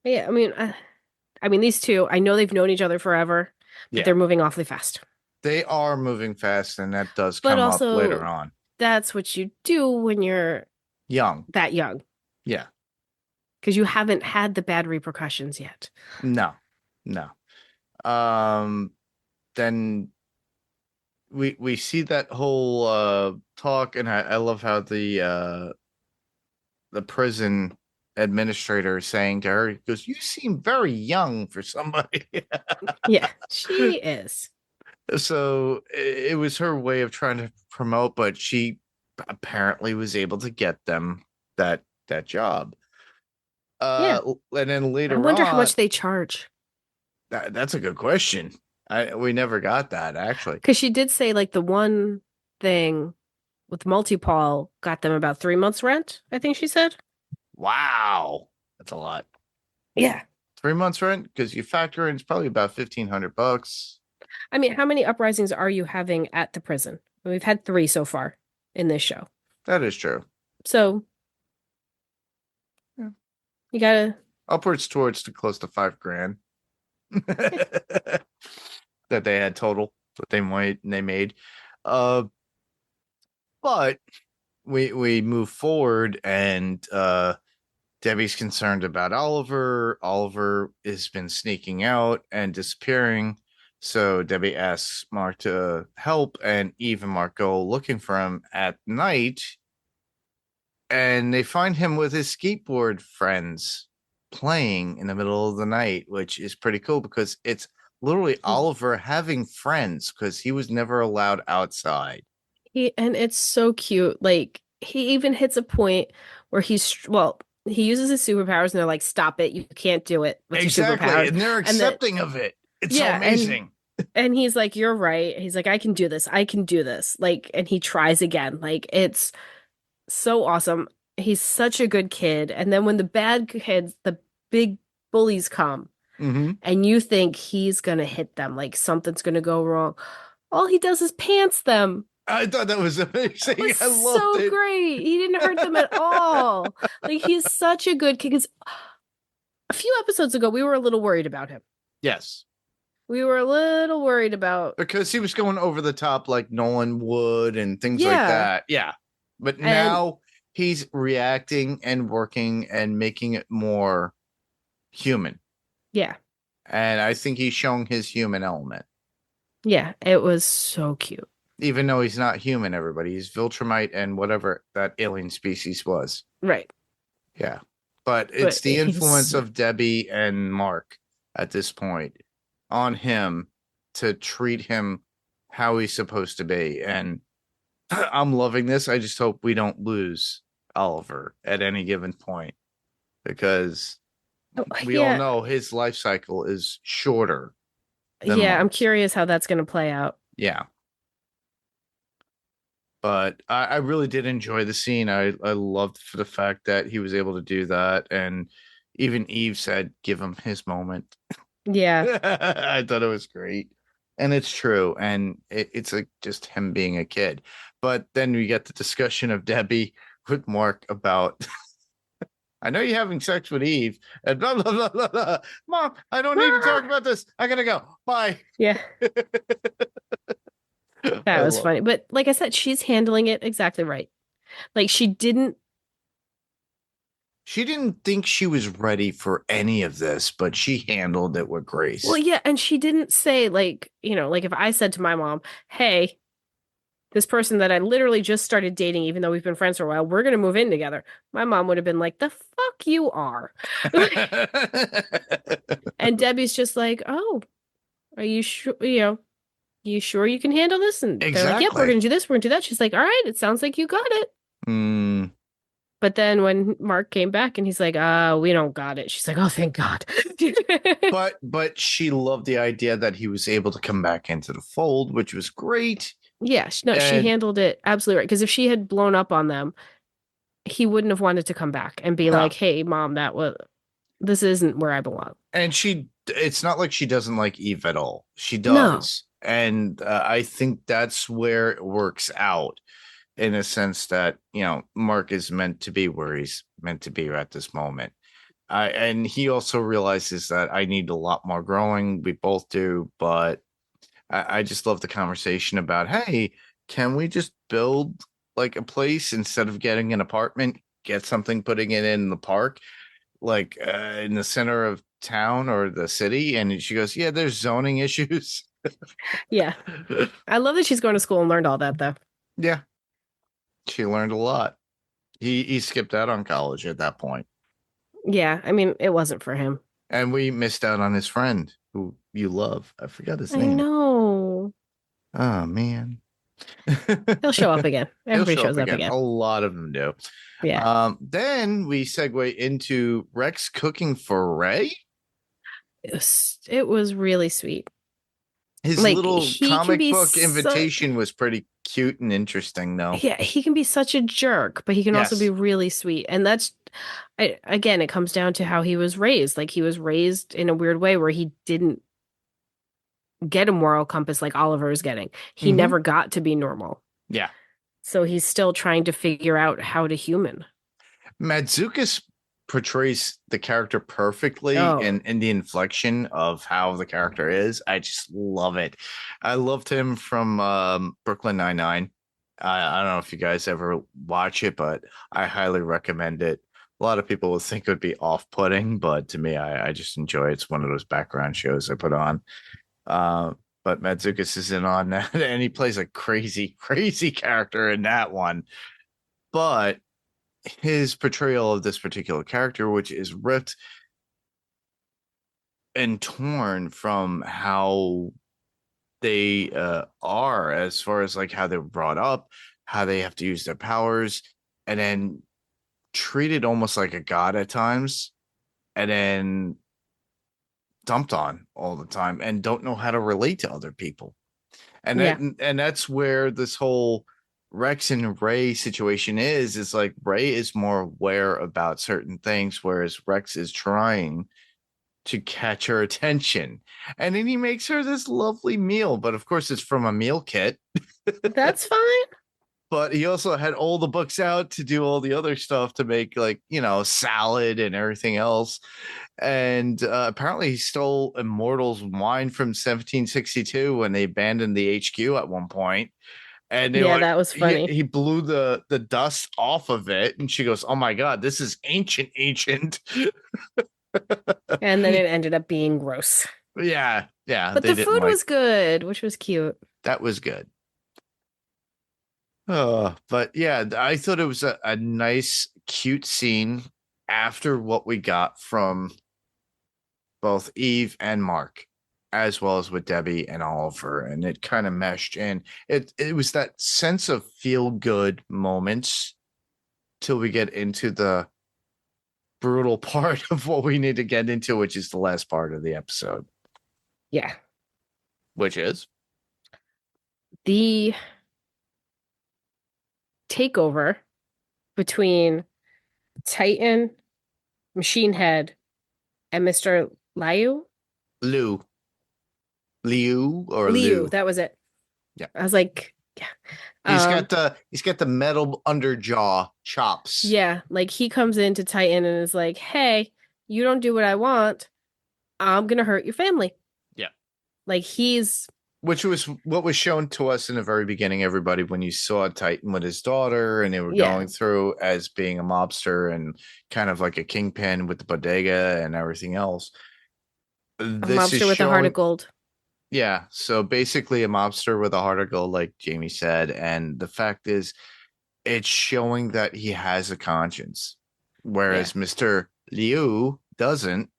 Yeah, I mean, these two, I know they've known each other forever, but they're moving awfully fast. They are moving fast, and that does But come also, up later on. That's what you do when you're that young. Yeah. Because you haven't had the bad repercussions yet. No. Then we see that whole talk, and I love how the prison administrator is saying to her, he goes, "You seem very young for somebody." Yeah, she is. So it was her way of trying to promote, but she apparently was able to get them that job. Yeah. And then later on, I wonder how much they charge. That's a good question. We never got that, actually. Because she did say, like, the one thing with Multipol got them about 3 months rent, I think she said. Wow. That's a lot. Yeah. 3 months rent? Because you factor in, it's probably about $1,500. I mean, how many uprisings are you having at the prison? We've had 3 so far in this show. That is true. So, yeah. You gotta... Upwards towards to close to $5,000. That they had total, that they made. But we move forward, and Debbie's concerned about Oliver. Oliver has been sneaking out and disappearing. So Debbie asks Mark to help, and Eve and Mark go looking for him at night. And they find him with his skateboard friends playing in the middle of the night, which is pretty cool because it's literally Oliver having friends because he was never allowed outside. And it's so cute. Like, he even hits a point where he uses his superpowers and they're like, stop it. You can't do it with your superpowers. And they're accepting of it. It's so amazing. And he's like, you're right. He's like, I can do this. Like, and he tries again. Like, it's so awesome. He's such a good kid. And then when the bad kids, the big bullies come, and you think he's going to hit them, like something's going to go wrong, all he does is pants them. I thought that was amazing. It was I loved it. Great. He didn't hurt them at all. Like, he's such a good kid. Because a few episodes ago, we were a little worried about him. Yes. We were a little worried about. Because he was going over the top like Nolan would and things like Yeah. that. Yeah. But And- now he's reacting and working and making it more human. Yeah. And I think he's showing his human element. Yeah. It was so cute. Even though he's not human, everybody. He's Viltrumite and whatever that alien species was. Right. Yeah. But it's But the he's- influence of Debbie and Mark at this point on him to treat him how he's supposed to be. And I'm loving this. I just hope we don't lose Oliver at any given point because we all yeah. know his life cycle is shorter. than Yeah. I'm Mark's. curious how that's going to play out. Yeah. But I really did enjoy the scene. I loved for the fact that he was able to do that. And even Eve said, give him his moment. Yeah. I thought it was great. And it's true. And it's like just him being a kid. But then we get the discussion of Debbie with Mark about, I know you're having sex with Eve. And blah, blah, blah, blah, blah. Mom, I don't need to talk about this. I got to go. Bye. Yeah. That was funny. But like I said, she's handling it exactly right. Like she didn't think she was ready for any of this, but she handled it with grace. Well, yeah, and she didn't say like, like if I said to my mom, "Hey, this person that I literally just started dating, even though we've been friends for a while, we're gonna move in together." My mom would have been like, "The fuck you are." And Debbie's just like, "Oh, are you sure? You sure you can handle this?" And they're like, "Yep, we're Exactly. gonna do this. We're gonna do that." She's like, "All right, it sounds like you got it." Mm, But then when Mark came back and he's like, we don't got it. She's like, "Oh, thank God." but she loved the idea that he was able to come back into the fold, which was great. Yeah, no, she And- handled it absolutely right. Because if she had blown up on them, he wouldn't have wanted to come back and be No. like, "Hey, mom, this isn't where I belong." And it's not like she doesn't like Eve at all. She does. And I think that's where it works out in a sense that, Mark is meant to be where he's meant to be at this moment. And he also realizes that I need a lot more growing. We both do, but I just love the conversation about, hey, can we just build like a place instead of getting an apartment, get something, putting it in the park, like in the center of town or the city? And she goes, yeah, there's zoning issues. Yeah. I love that she's going to school and learned all that, though. Yeah. She learned a lot. He skipped out on college at that point. Yeah, I mean, it wasn't for him. And we missed out on his friend who you love. I forgot his I name. know. Oh, man. He'll show up again. Everybody He'll show shows up again. A lot of them do. Yeah. Then we segue into Rex cooking for Ray. It was really sweet. His Like, little he comic can be book invitation was pretty cute and interesting, though. Yeah, he can be such a jerk, but he can also Yes. be really sweet. And again, it comes down to how he was raised. Like, he was raised in a weird way where he didn't get a moral compass like Oliver is getting. He Mhm. never got to be normal. Yeah. So he's still trying to figure out how to human. Madzukas portrays the character perfectly Oh. in the inflection of how the character is. I just love it. I loved him from Brooklyn Nine-Nine. I don't know if you guys ever watch it, but I highly recommend it. A lot of people would think it would be off-putting, but to me, I just enjoy it. It's one of those background shows I put on. But Madzukas is in on that, and he plays a crazy, crazy character in that one. But his portrayal of this particular character, which is ripped and torn from how they are, as far as like how they're brought up, how they have to use their powers, and then treated almost like a god at times, and then dumped on all the time, and don't know how to relate to other people. And and that's where this whole Rex and Ray situation is like Ray is more aware about certain things, whereas Rex is trying to catch her attention. And then he makes her this lovely meal, but of course it's from a meal kit. That's fine. but he also had all the books out to do all the other stuff to make, like, salad and everything else. And apparently he stole Immortal's wine from 1762 when they abandoned the HQ at one point. And they Yeah, that was funny. he blew the dust off of it, and she goes, "Oh my god, this is ancient." And then it ended up being gross. Yeah, But they the didn't food like was good, which was cute. that. Was good. But yeah, I thought it was a nice, cute scene after what we got from both Eve and Mark, as well as with Debbie and Oliver, and it kind of meshed in. It was that sense of feel good moments till we get into the brutal part of what we need to get into, which is the last part of the episode, Yeah. which is The takeover between Titan, Machine Head, and Mr. Liu. Liu or Liu, Lou. that was it. Yeah. I was like, yeah. He's got the metal underjaw chops. Yeah, like he comes into Titan and is like, "Hey, you don't do what I want, I'm gonna hurt your family." Yeah. Like he's Which was what was shown to us in the very beginning, everybody, when you saw Titan with his daughter and they were Yeah. going through as being a mobster and kind of like a kingpin with the bodega and everything else. a mobster with a heart of gold. Yeah. So basically a mobster with a heart of gold, like Jayme said. And the fact is, it's showing that he has a conscience, whereas Mr. Liu doesn't.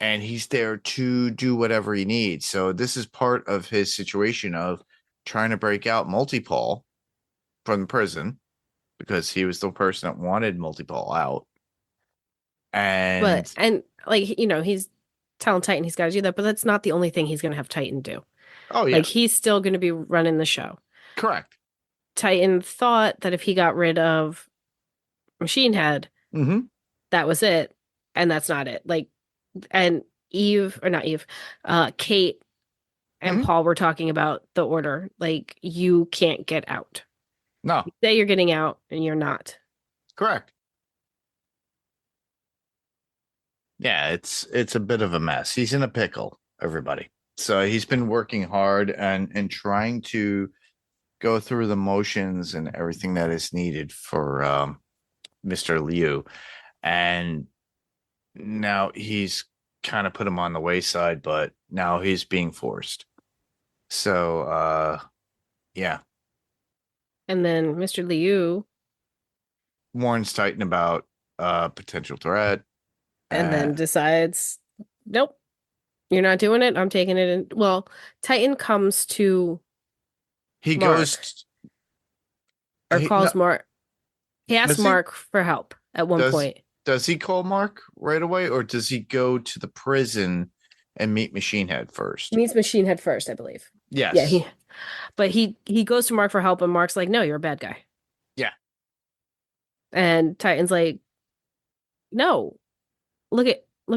And he's there to do whatever he needs. So this is part of his situation of trying to break out Multipole from the prison because he was the person that wanted Multipole out. And Like, he's telling Titan he's got to do that, but that's not the only thing he's going to have Titan do. oh yeah, Like he's still going to be running the show. correct. Titan thought that if he got rid of Machine Head, that was it, and that's not it. Like, and Kate and Paul were talking about the order. Like, you can't get out. No, You say you're getting out, and you're not. correct. Yeah, it's a bit of a mess. He's in a pickle, everybody. So he's been working hard and trying to go through the motions and everything that is needed for Mr. Liu. And now he's kind of put him on the wayside, but now he's being forced. So yeah. And then Mr. Liu Warns Titan about potential threat. and then decides, nope, you're not doing it. I'm taking it in. Well, Titan comes to he Mark. goes or calls Mark. He asks Mark for help at one point. Does he call Mark right away, or does he go to the prison and meet Machine Head first? He meets Machine Head first, I believe. Yes. Yeah, but he goes to Mark for help, and Mark's like, "No, you're a bad guy." Yeah. And Titan's like, "No, look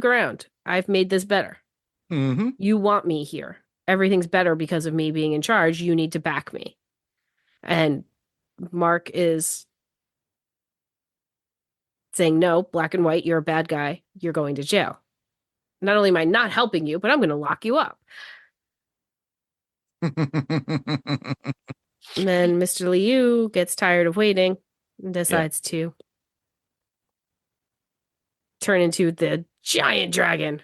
around. I've made this better. You want me here. Everything's better because of me being in charge. You need to back me." And Mark is saying, "No, black and white, you're a bad guy. You're going to jail. Not only am I not helping you, but I'm going to lock you up." And then Mr. Liu gets tired of waiting and decides to turn into the giant dragon.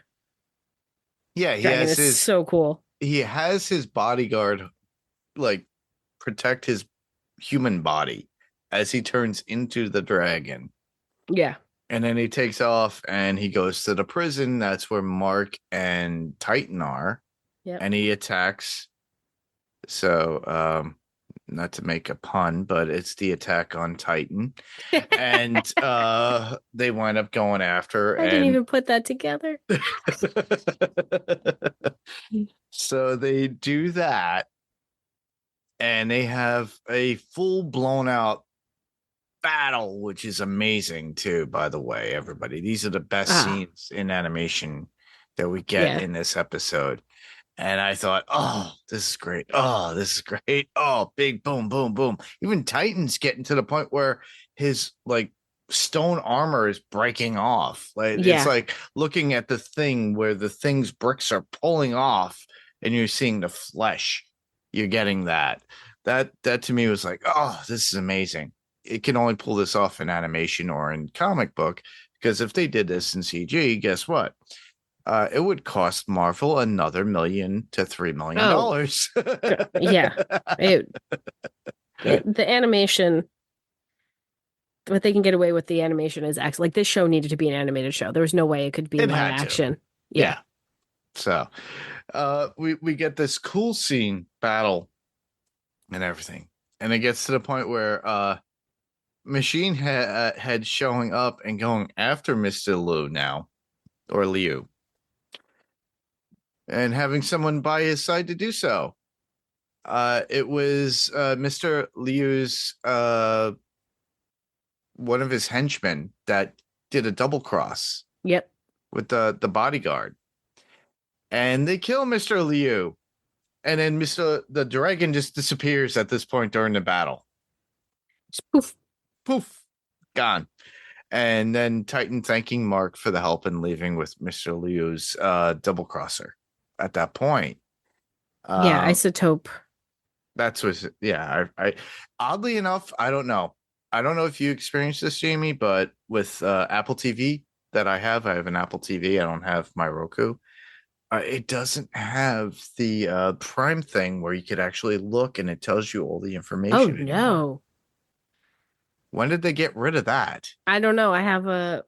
Yeah, Dragon is so cool. He has his bodyguard like protect his human body as he turns into the dragon. Yeah. And then he takes off and he goes to the prison. That's where Mark and Titan are. Yep. And he attacks. So, not to make a pun, but it's the attack on Titan. And they wind up going after. I didn't even put that together. So they do that. And they have a full blown out battle, which is amazing too, by the way, everybody. These are the best scenes in animation that we get in this episode. And I thought, oh, this is great. Oh, this is great. Oh, big boom, boom, boom. Even Titan's getting to the point where his like stone armor is breaking off. Like it's Yeah. like looking at the thing where the thing's bricks are pulling off and you're seeing the flesh. You're getting that. That to me was like, oh, this is amazing. It can only pull this off in animation or in comic book, because if they did this in CG, guess what? It would cost Marvel another $1 million to $3 million. Yeah. The animation, what they can get away with the animation is excellent. Like this show needed to be an animated show. There was no way it could be It live had to. action. Yeah. So we get this cool scene battle and everything. And it gets to the point where Machine Head showing up and going after Mr. Liu, and having someone by his side to do so. It was Mr. Liu's one of his henchmen that did a double cross. Yep. With the bodyguard. And they kill Mr. Liu. And then the dragon just disappears at this point during the battle. Just poof. Poof. Gone. And then Titan thanking Mark for the help and leaving with Mr. Liu's double crosser at that point. Yeah, Isotope. That's what, yeah. I oddly enough, I don't know if you experienced this, Jayme, but with Apple TV that I have an Apple TV. I don't have my Roku. It doesn't have the Prime thing where you could actually look and it tells you all the information. Oh, anymore. no. When did they get rid of that? I don't know. I have a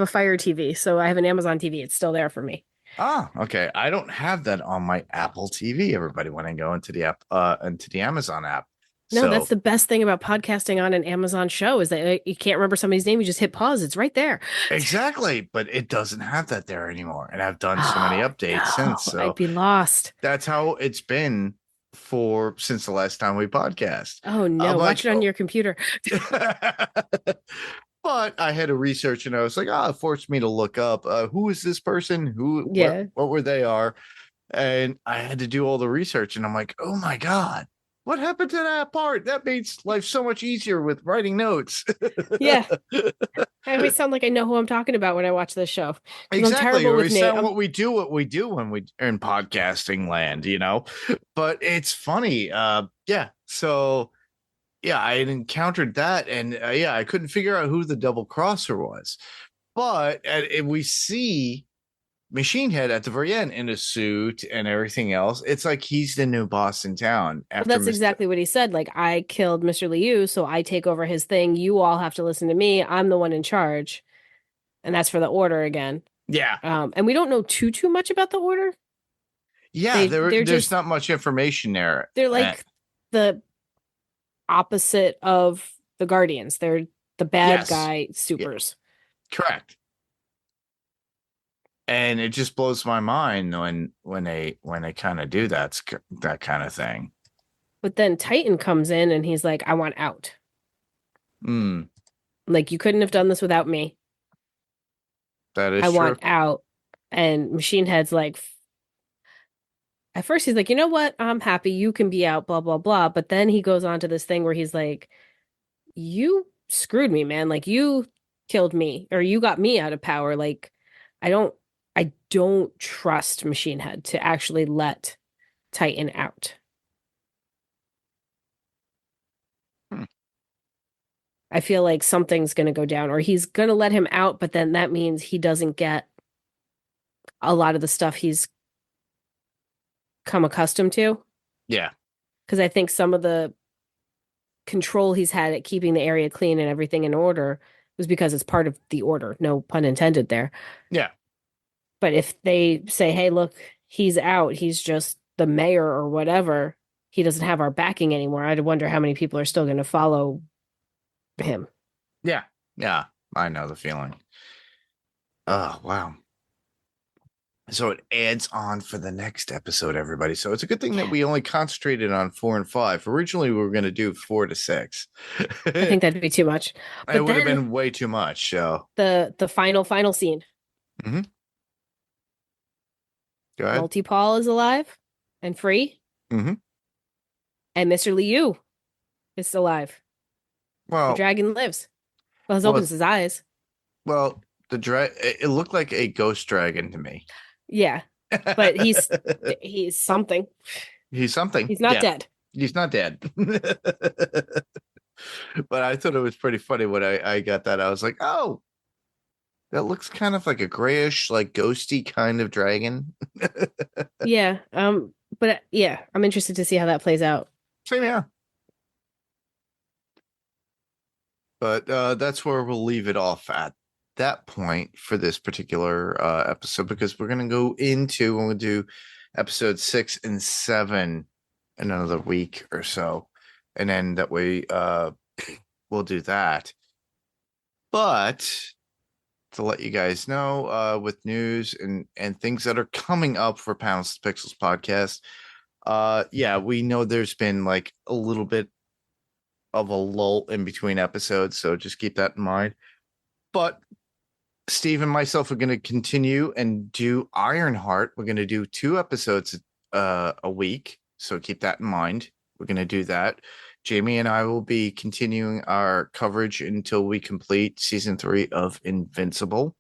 Fire TV, so I have an Amazon TV. It's still there for me. Ah, okay. I don't have that on my Apple TV. Everybody, when I go into the app, into the Amazon app. No, So, that's the best thing about podcasting on an Amazon show is that you can't remember somebody's name. You just hit pause. It's right there. exactly, but it doesn't have that there anymore. And I've done so many updates since. So I'd be lost. that's how it's been since the last time we podcast. Oh no, watch it on your computer. But I had to research and I was like, it forced me to look up who is this person, what were they are. And I had to do all the research and I'm like, oh my God, what happened to that part? That makes life so much easier with writing notes. Yeah. I always sound like I know who I'm talking about when I watch this show. Exactly. We sound what we do when we are in podcasting land, but it's funny. Yeah. So yeah, I had encountered that and I couldn't figure out who the double crosser was, but we see Machine Head at the very end in a suit and everything else. It's like he's the new boss in town. That's exactly what he said. Like, I killed Mr. Liu, so I take over his thing. You all have to listen to me. I'm the one in charge. And that's for the Order again. Yeah. And we don't know too much about the Order. Yeah, there's not much information there. They're like the opposite of the Guardians. They're the bad guy supers. Yeah. Correct. And it just blows my mind when they kind of do that kind of thing. But then Titan comes in and he's like, I want out. Like, you couldn't have done this without me. That is true. I want true. out. And Machine Head's like, at first he's like, you know what? I'm happy. You can be out, blah, blah, blah. But then he goes on to this thing where he's like, you screwed me, man. Like, you killed me or you got me out of power. Like, I don't trust Machine Head to actually let Titan out. I feel like something's going to go down or he's going to let him out, but then that means he doesn't get a lot of the stuff he's come accustomed to. Yeah. Because I think some of the control he's had at keeping the area clean and everything in order was because it's part of the Order. No pun intended there. Yeah. But if they say, hey, look, he's out, he's just the mayor or whatever, he doesn't have our backing anymore. I'd wonder how many people are still going to follow him. Yeah. Yeah. I know the feeling. Oh, wow. So it adds on for the next episode, everybody. So it's a good thing that we only concentrated on 4 and 5. Originally, we were going to do 4 to 6. I think that'd be too much. But it would have been way too much. So the final scene. Mm-hmm. Go ahead. Multi-Paul is alive. and free. Mm-hmm. And Mr. Liu is still alive. The Well, dragon lives. Well, he Well, opens his eyes. well, it looked like a ghost dragon to me. Yeah, but he's something. He's something. He's not dead. He's not dead. But I thought it was pretty funny when I got that. I was like, oh, that looks kind of like a grayish, like ghosty kind of dragon. Yeah. But yeah, I'm interested to see how that plays out. Same, yeah. But that's where we'll leave it off at that point for this particular episode, because we're going to go into, when we do episode 6 and 7 in another week or so. And then that way we'll do that. But to let you guys know, with news and things that are coming up for Pounds to Pixels podcast, yeah, we know there's been like a little bit of a lull in between episodes, so just keep that in mind. But Steve and myself are going to continue and do Ironheart. We're going to do 2 episodes a week, so keep that in mind. We're going to do that. Jayme and I will be continuing our coverage until we complete season 3 of Invincible.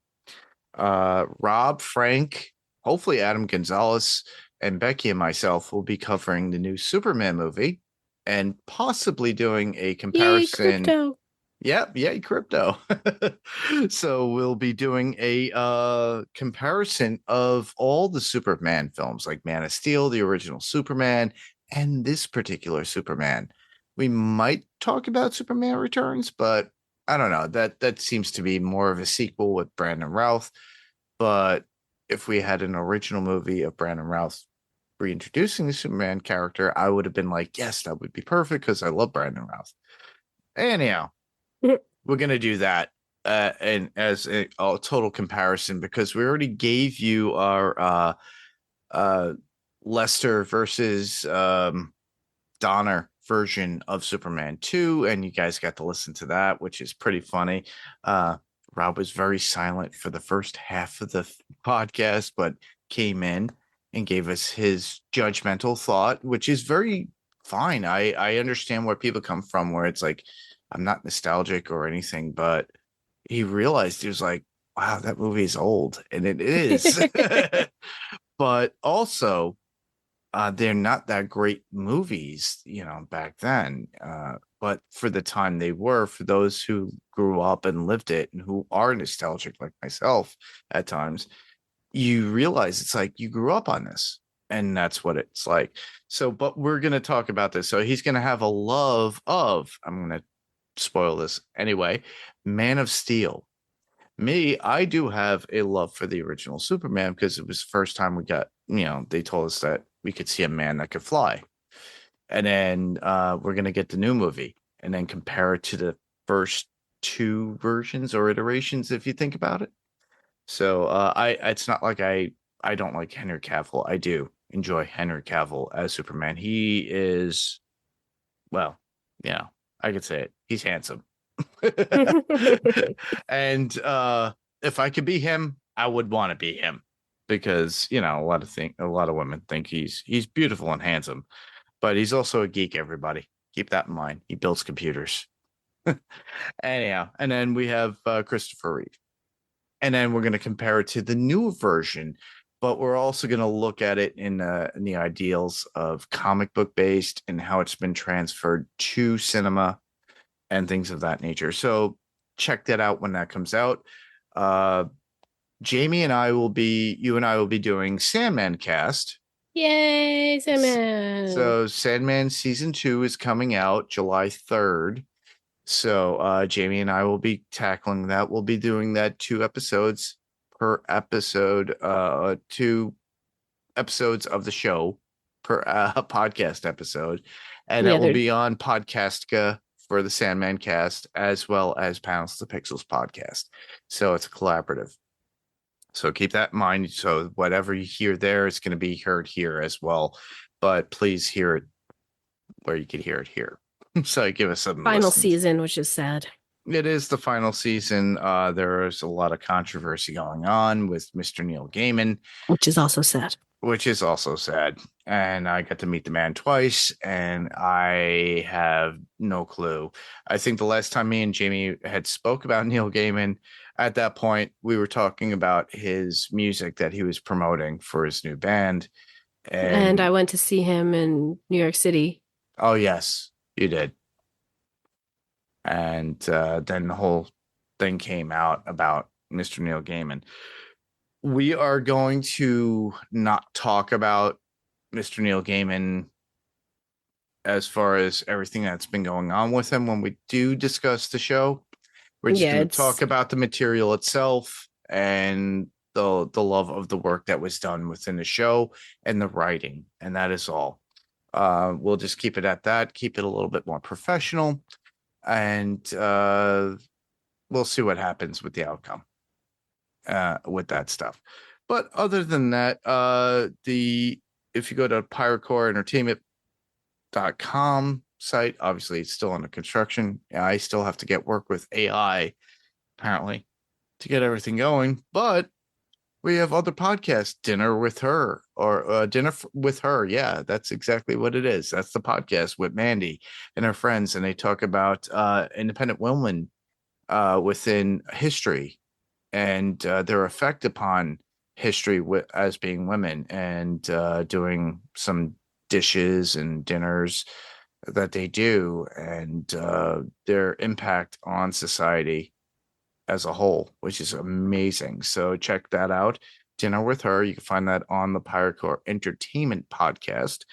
Rob, Frank, hopefully Adam Gonzalez, and Becky and myself will be covering the new Superman movie and possibly doing a comparison. Yay, crypto. Yep, crypto. So we'll be doing a comparison of all the Superman films, like Man of Steel, the original Superman, and this particular Superman. We might talk about Superman Returns, but I don't know. That seems to be more of a sequel with Brandon Routh. But if we had an original movie of Brandon Routh reintroducing the Superman character, I would have been like, yes, that would be perfect because I love Brandon Routh. Anyhow, we're going to do that and as a total comparison, because we already gave you our Lester versus Donner version of Superman 2, and you guys got to listen to that, which is pretty funny. Rob was very silent for the first half of the podcast, but came in and gave us his judgmental thought, which is very fine. I understand where people come from, where it's like, I'm not nostalgic or anything, but he realized, he was like, wow, that movie is old. And it is. But also, they're not that great movies, back then. But for the time they were, for those who grew up and lived it and who are nostalgic like myself at times, you realize it's like you grew up on this, and that's what it's like. So, but we're going to talk about this. So he's going to have a love of, I'm going to spoil this anyway, Man of Steel. Me, I do have a love for the original Superman, because it was the first time we got, they told us that we could see a man that could fly. And then we're going to get the new movie and then compare it to the first 2 versions or iterations, if you think about it. So it's not like I don't like Henry Cavill. I do enjoy Henry Cavill as Superman. He is, well, I could say it. He's handsome. And if I could be him, I would want to be him, because a lot of women think he's beautiful and handsome, but he's also a geek. Everybody keep that in mind. He builds computers. Anyhow, and then we have Christopher Reeve, and then we're going to compare it to the new version, but we're also going to look at it in the ideals of comic book based and how it's been transferred to cinema and things of that nature. So check that out when that comes out. Jayme and I will be doing Sandman cast. Yay, Sandman. So Sandman season 2 is coming out July 3rd. So Jayme and I will be tackling that. We'll be doing that 2 episodes per episode, 2 episodes of the show per podcast episode. And that will be on Podcastica for the Sandman cast, as well as Pounds to Pixels podcast. So it's a collaborative. So keep that in mind. So whatever you hear there is going to be heard here as well. But please hear it where you can hear it here. So give us some final listens. season, which is sad. It is the final season. There is a lot of controversy going on with Mr. Neil Gaiman, Which is also sad. which is also sad. And I got to meet the man twice, and I have no clue. I think the last time me and Jayme had spoke about Neil Gaiman, at that point, we were talking about his music that he was promoting for his new band. And I And went to see him in New York City. oh, yes, you did. And then the whole thing came out about Mr. Neil Gaiman. We are going to not talk about Mr. Neil Gaiman as far as everything that's been going on with him when we do discuss the show. We're just Yeah, going to it's talk about the material itself and the love of the work that was done within the show and the writing, and that is all. We'll just keep it at that, keep it a little bit more professional, and we'll see what happens with the outcome with that stuff. But other than that, if you go to piratecoreentertainment.com site, obviously it's still under construction. I still have to get work with AI apparently to get everything going, but we have other podcasts, Dinner with Her or with Her. Yeah, that's exactly what it is. That's the podcast with Mandy and her friends, and they talk about independent women within history and their effect upon history as being women, and doing some dishes and dinners that they do, and their impact on society as a whole, which is amazing. So check that out. Dinner with Her. You can find that on the Pirate Core Entertainment podcast,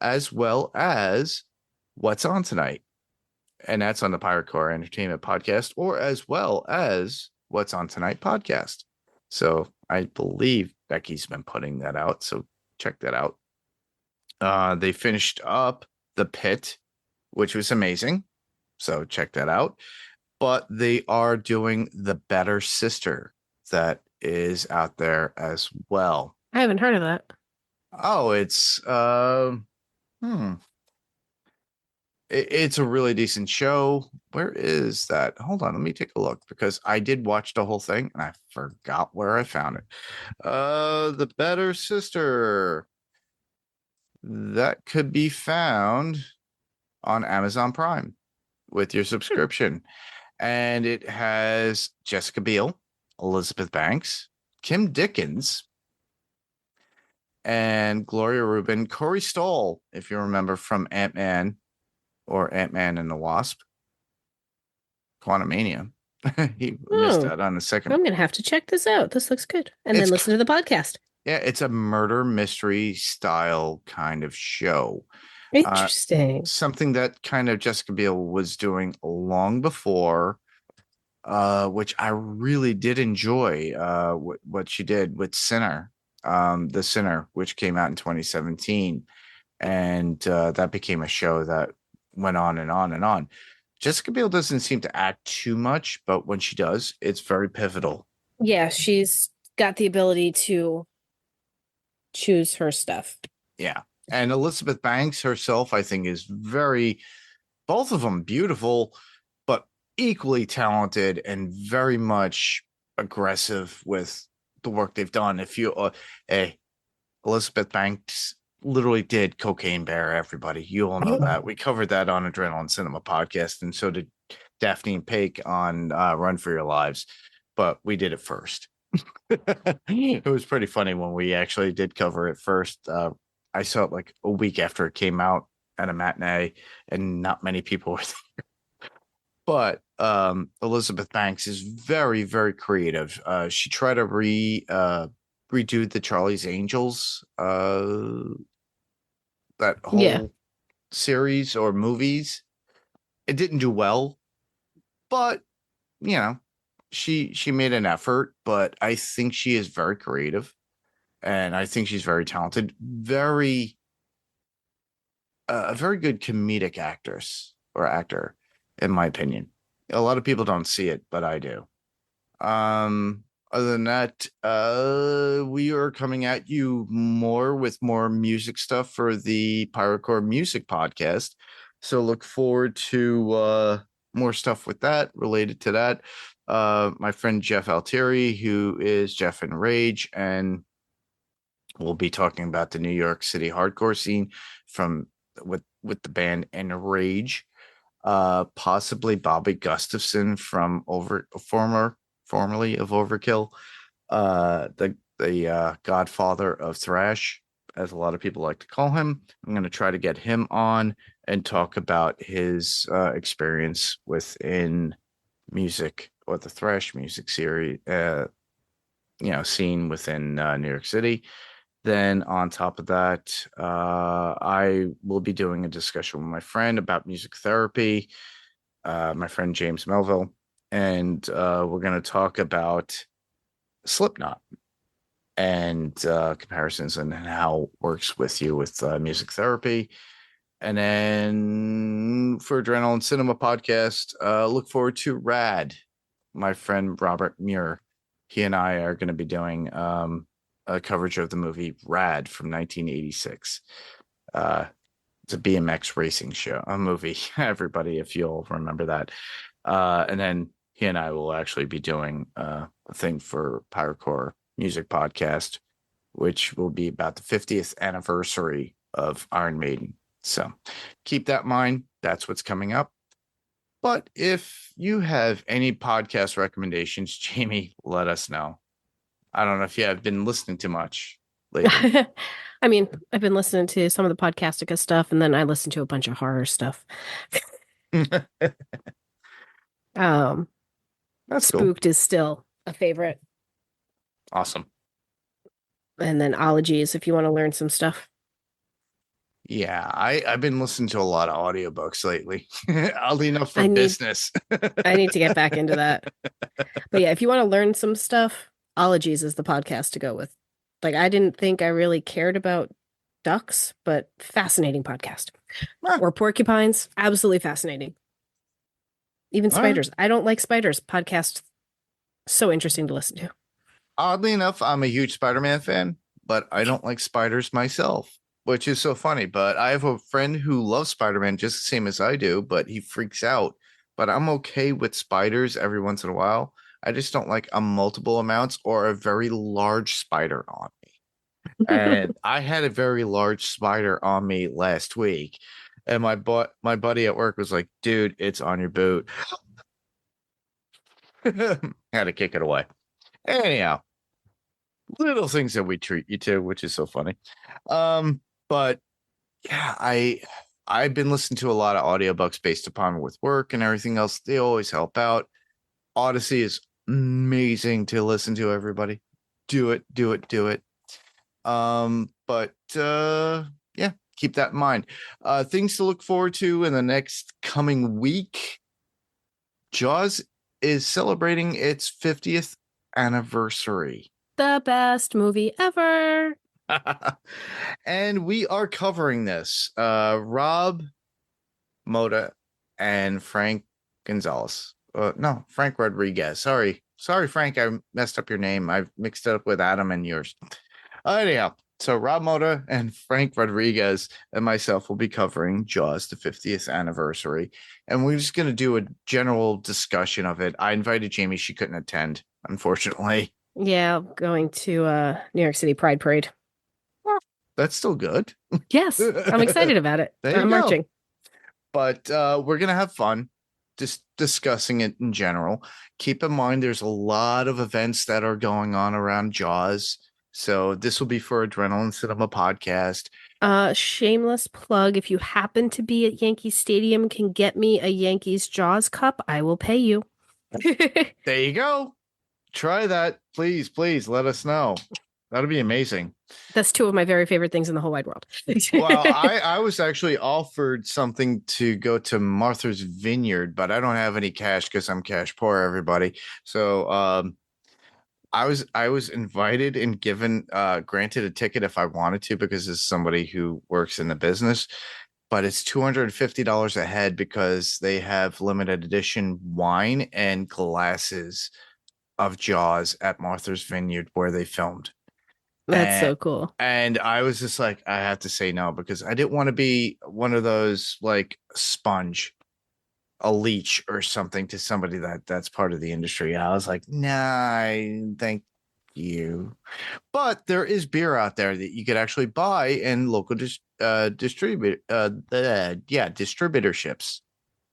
as well as What's On Tonight. And that's on the Pirate Core Entertainment podcast, or as well as What's On Tonight podcast. So I believe Becky's been putting that out. So check that out. They finished up The Pit, which was amazing. So check that out. But they are doing The Better Sister that is out there as well. I haven't heard of that. Oh, it's it's a really decent show. Where is that? Hold on, let me take a look, because I did watch the whole thing and I forgot where I found it. The Better Sister. That could be found on Amazon Prime with your subscription. And it has Jessica Biel, Elizabeth Banks, Kim Dickens, and Gloria Rubin, Corey Stoll, if you remember from Ant-Man or Ant-Man and the Wasp, Quantumania. He missed out on the second. I'm going to have to check this out. This looks good. And It's then listen to the podcast. Yeah, it's a murder mystery style kind of show. Interesting. Something that kind of Jessica Biel was doing long before, which I really did enjoy what she did with Sinner, The Sinner, which came out in 2017. And that became a show that went on and on and on. Jessica Biel doesn't seem to act too much, but when she does, it's very pivotal. Yeah, she's got the ability to choose her stuff. Yeah. And Elizabeth Banks herself, I think, is both of them beautiful, but equally talented and very much aggressive with the work they've done. If you, Elizabeth Banks literally did Cocaine Bear, everybody. You all know that. We covered that on Adrenaline Cinema podcast, and so did Daphne and Paik on Run for Your Lives, but we did it first. It was pretty funny when we actually did cover it first. I saw it like a week after it came out at a matinee, and not many people were there. But Elizabeth Banks is very, very creative. She tried to redo the Charlie's Angels, that whole series or movies. It didn't do well, but you know, she made an effort. But I think she is very creative, and I think she's very talented. A very good comedic actress or actor, in my opinion. A lot of people don't see it, but I do. Other than that, we are coming at you with more music stuff for the Pirate Core Music Podcast. So look forward to more stuff with that, related to that. My friend Jeff Altieri, who is Jeff and Rage, and We'll be talking about the New York City hardcore scene from with the band Enrage. Possibly Bobby Gustafson from formerly of Overkill, the godfather of thrash, as a lot of people like to call him. I'm going to try to get him on and talk about his experience within music, or the thrash music series, scene within New York City. Then on top of that, I will be doing a discussion with my friend about music therapy, my friend James Melville, and we're going to talk about Slipknot and comparisons and how it works with you with music therapy. And then for Adrenaline Cinema podcast, look forward to Rad. My friend Robert Muir, he and I are going to be doing a coverage of the movie Rad from 1986. It's a BMX racing show, a movie, everybody, if you'll remember that. And then he and I will actually be doing a thing for Pyrocore Music Podcast, which will be about the 50th anniversary of Iron Maiden. So keep that in mind. That's what's coming up. But if you have any podcast recommendations, Jayme, let us know. I don't know if you have been listening too much lately. I mean, I've been listening to some of the Podcastica stuff, and then I listen to a bunch of horror stuff. That's Spooked is still a favorite. Awesome. And then Ologies, if you want to learn some stuff. Yeah, I've been listening to a lot of audiobooks lately. Oddly enough, for I need- business. I need to get back into that. But yeah, if you want to learn some stuff, Ologies is the podcast to go with. Like, I didn't think I really cared about ducks, but fascinating podcast. Huh. Or porcupines, absolutely fascinating. Even All right. spiders. I don't like spiders. Podcast, so interesting to listen to. Oddly enough, I'm a huge Spider-Man fan, but I don't like spiders myself, which is so funny. But I have a friend who loves Spider-Man just the same as I do, but he freaks out. But I'm okay with spiders every once in a while. I just don't like a multiple amounts or a very large spider on me. And I had a very large spider on me last week. And my buddy at work was like, dude, it's on your boot. Had to kick it away. Anyhow, little things that we treat you to, which is so funny. But yeah, I've been listening to a lot of audiobooks based upon with work and everything else. They always help out. Odyssey is amazing to listen to, everybody. Do it. But yeah, keep that in mind. Things to look forward to in the next coming week. Jaws is celebrating its 50th anniversary. The best movie ever. And we are covering this. Rob Moda and Frank Gonzalez. No, Frank Rodriguez. Sorry, Frank. I messed up your name. I've mixed it up with Adam and yours. Anyhow, so Rob Moda and Frank Rodriguez and myself will be covering Jaws, the 50th anniversary. And we're just going to do a general discussion of it. I invited Jayme. She couldn't attend, unfortunately. Yeah, going to New York City Pride Parade. That's still good. Yes, I'm excited about it. There you I'm go. marching. But we're going to have fun just discussing it in general. Keep in mind, there's a lot of events that are going on around Jaws. So this will be for Adrenaline Cinema podcast. Shameless plug. If you happen to be at Yankee Stadium, can get me a Yankees Jaws cup, I will pay you. There you go. Try that. Please let us know. That'd be amazing. That's two of my very favorite things in the whole wide world. Well, I was actually offered something to go to Martha's Vineyard, but I don't have any cash because I'm cash poor, everybody. So I was invited and given granted a ticket if I wanted to, because as somebody who works in the business, but it's $250 a head because they have limited edition wine and glasses of Jaws at Martha's Vineyard where they filmed. That's so cool. And I was just like, I have to say no, because I didn't want to be one of those like a leech or something to somebody that's part of the industry. I was like, nah, I think you. But there is beer out there that you could actually buy in local distributorships.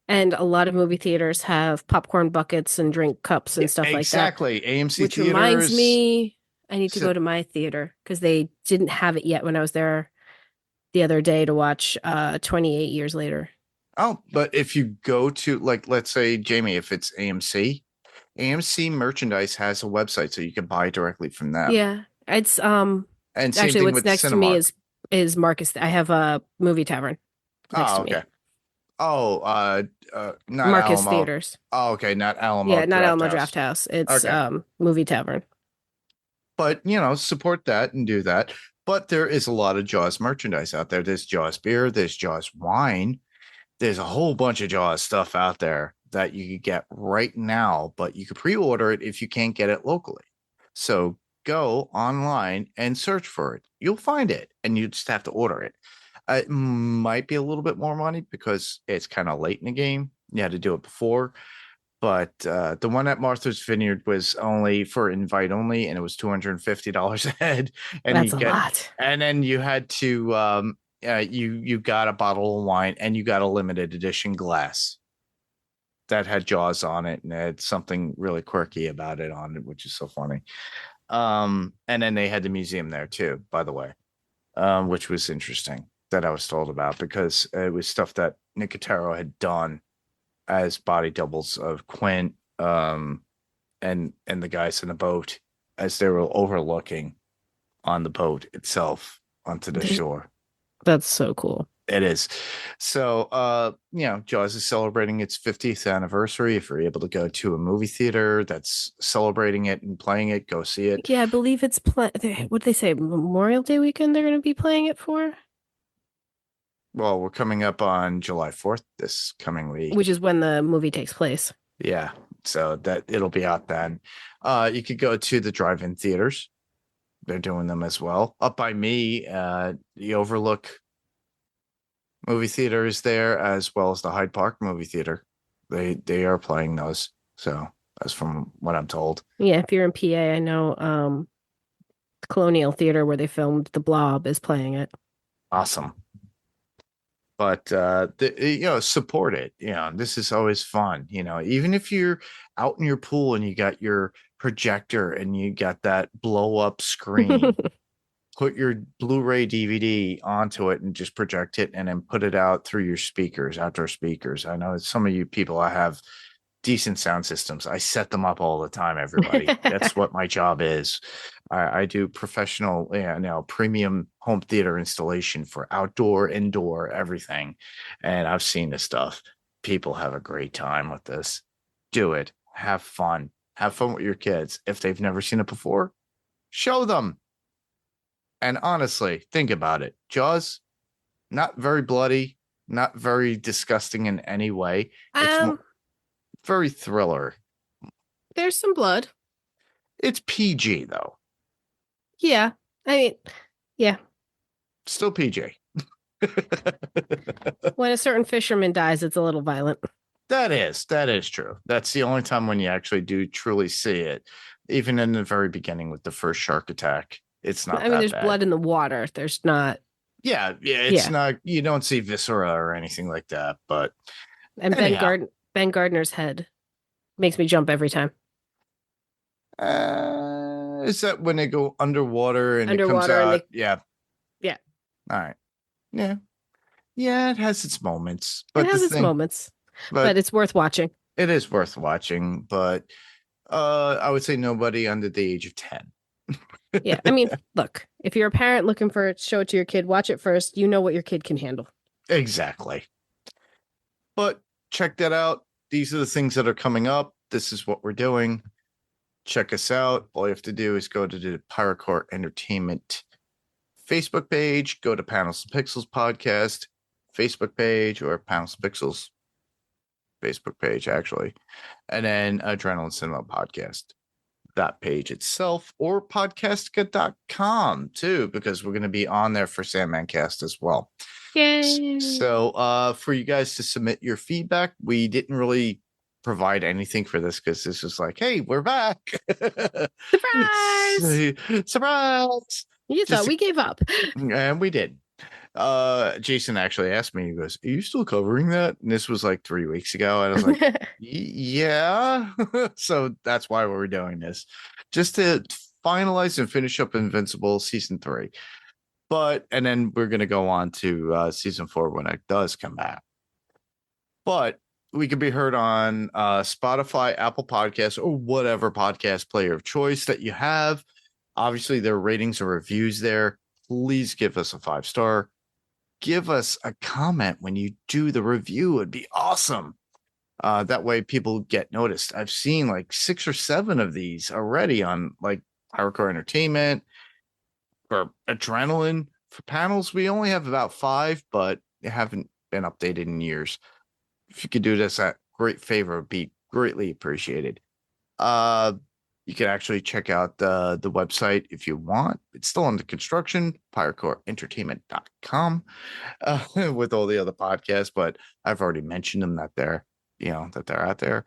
And a lot of movie theaters have popcorn buckets and drink cups and stuff like that. Exactly. AMC Which theaters. reminds me, I need to So- go to my theater because they didn't have it yet when I was there the other day to watch 28 Years Later. Oh, but if you go to, like, let's say, Jayme, if it's AMC merchandise has a website, so you can buy directly from them. Yeah. It's And same actually thing what's with next to me Cinemark. is Marcus. I have a movie tavern next Oh, to me. okay. Oh, not Marcus Alamo. Theaters. Oh, okay, not Alamo. Yeah, not Alamo House. Draft House. It's Okay. movie tavern. But support that and do that. But there is a lot of Jaws merchandise out there. There's Jaws beer, there's Jaws wine, there's a whole bunch of Jaws stuff out there that you could get right now, but you could pre-order it if you can't get it locally. So go online and search for it. You'll find it, and you just have to order it. It might be a little bit more money because it's kind of late in the game. You had to do it before. But the one at Martha's Vineyard was only for invite only, and it was $250 a head. And That's a lot. And then you had to you got a bottle of wine, and you got a limited edition glass that had Jaws on it, and it had something really quirky about it on it, which is so funny. And then they had the museum there too, by the way, which was interesting that I was told about because it was stuff that Nicotero had done as body doubles of Quint and the guys in the boat as they were overlooking on the boat itself onto the shore. That's so cool. It is. So Jaws is celebrating its 50th anniversary. If you're able to go to a movie theater that's celebrating it and playing it, go see it. Yeah, I believe it's what did they say? Memorial Day weekend they're going to be playing it for? Well, we're coming up on July 4th this coming week. Which is when the movie takes place. Yeah. So that it'll be out then. You could go to the drive-in theaters. They're doing them as well. Up by me, the Overlook movie theater is there, as well as the Hyde Park movie theater. They are playing those. So that's from what I'm told. Yeah, if you're in PA, I know the Colonial Theater where they filmed The Blob is playing it. Awesome. But support it. This is always fun. Even if you're out in your pool and you got your projector and you got that blow up screen, put your Blu-ray DVD onto it and just project it and then put it out through your speakers, outdoor speakers. I know some of you people I have decent sound systems. I set them up all the time, everybody. That's what my job is. I do professional, premium home theater installation for outdoor, indoor, everything. And I've seen this stuff. People have a great time with this. Do it. Have fun. Have fun with your kids. If they've never seen it before, show them. And honestly, think about it. Jaws, not very bloody, not very disgusting in any way. It's very thriller. There's some blood. It's PG though. Yeah. I mean, yeah. Still PG. When a certain fisherman dies, it's a little violent. That is true. That's the only time when you actually do truly see it. Even in the very beginning with the first shark attack, it's not. I mean, there's blood in the water. There's not. Yeah, it's not. You don't see viscera or anything like that. But and Ben Gardner's head makes me jump every time. Is that when they go underwater and it comes out? Yeah. All right. Yeah. It has its moments. But it has its moments. But it's worth watching. It is worth watching. But I would say nobody under the age of 10. Yeah. I mean, look, if you're a parent looking for a show to your kid, watch it first. You know what your kid can handle. Exactly. But check that out. These are the things that are coming up. This is what we're doing. Check us out. All you have to do is go to the Pirate Court Entertainment Facebook page, go to Panels and Pixels podcast Facebook page, or Panels and Pixels Facebook page, actually, and then Adrenaline Cinema Podcast, that page itself, or podcastica.com too, because we're going to be on there for Sandman Cast as well. Yay. So for you guys to submit your feedback, we didn't really provide anything for this because this was like, hey, we're back. Surprise! Surprise! You Just- thought we gave up. And we did. Jason actually asked me, he goes, are you still covering that? And this was like 3 weeks ago. And I was like, yeah. So that's why we're doing this. Just to finalize and finish up Invincible season 3. And then we're going to go on to season 4 when it does come back. But we can be heard on Spotify, Apple Podcasts, or whatever podcast player of choice that you have. Obviously, there are ratings and reviews there. Please give us a 5-star. Give us a comment when you do the review. It'd be awesome. That way people get noticed. I've seen like 6 or 7 of these already on like Hardcore Entertainment or Adrenaline. For panels, we only have about 5, but they haven't been updated in years. If you could do this at great favor, it'd be greatly appreciated. You can actually check out the website if you want. It's still under construction, PirateCoreEntertainment.com, with all the other podcasts, but I've already mentioned them that they're out there.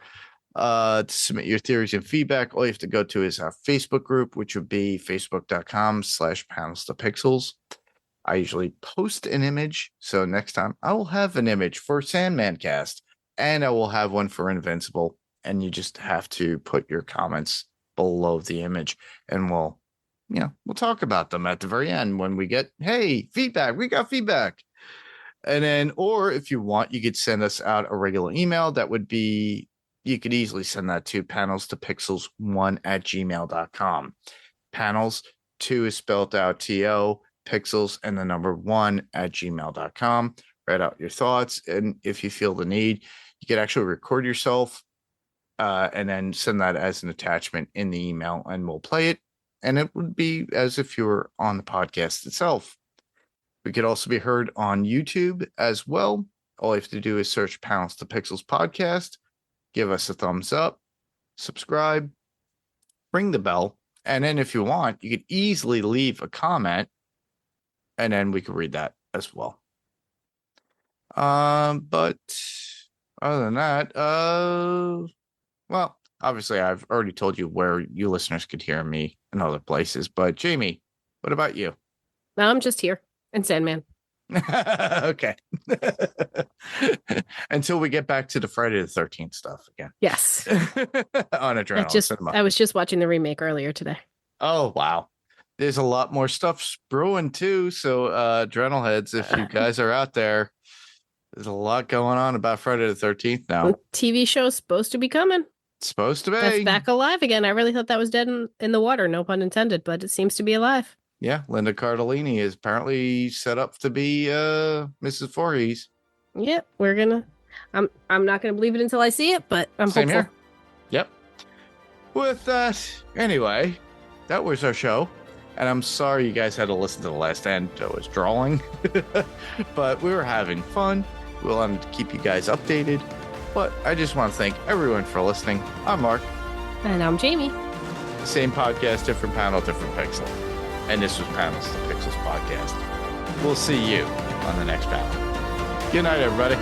To submit your theories and feedback, all you have to go to is our Facebook group, which would be facebook.com/panels2pixels. I usually post an image, so next time I will have an image for Sandman Cast, and I will have one for Invincible, and you just have to put your comments below the image, and we'll talk about them at the very end when we get, hey, feedback. We got feedback. And then, or if you want, you could send us out a regular email. That would be, you could easily send that to panels2pixels1@gmail.com. Panels 2 is spelled out TO, pixels and the number 1@gmail.com. Write out your thoughts, and if you feel the need, you could actually record yourself and then send that as an attachment in the email, and we'll play it. And it would be as if you were on the podcast itself. We could also be heard on YouTube as well. All you have to do is search Panels to Pixels podcast, give us a thumbs up, subscribe, ring the bell, and then if you want, you could easily leave a comment, and then we could read that as well. But other than that, well, obviously, I've already told you where you listeners could hear me in other places. But Jayme, what about you? No, I'm just here. And Sandman. Okay. Until we get back to the Friday the 13th stuff again. Yes. On Adrenaline Cinema. I was just watching the remake earlier today. Oh, wow. There's a lot more stuff brewing too. So, Adrenal heads, if you guys are out there, there's a lot going on about Friday the 13th now. The TV show's supposed to be coming. It's supposed to be. That's back alive again. I really thought that was dead in the water, no pun intended, but it seems to be alive. Yeah, Linda Cardellini is apparently set up to be Mrs. Voorhees. Yep, I'm not gonna believe it until I see it, but I'm Same hopeful. here. Yep. With that, anyway, that was our show. And I'm sorry you guys had to listen to the last end. I was drawing. But we were having fun. We wanted to keep you guys updated. But I just want to thank everyone for listening. I'm Mark. And I'm Jayme. Same podcast, different panel, different pixel. And this was Panels to Pixels podcast. We'll see you on the next panel. Good night, everybody.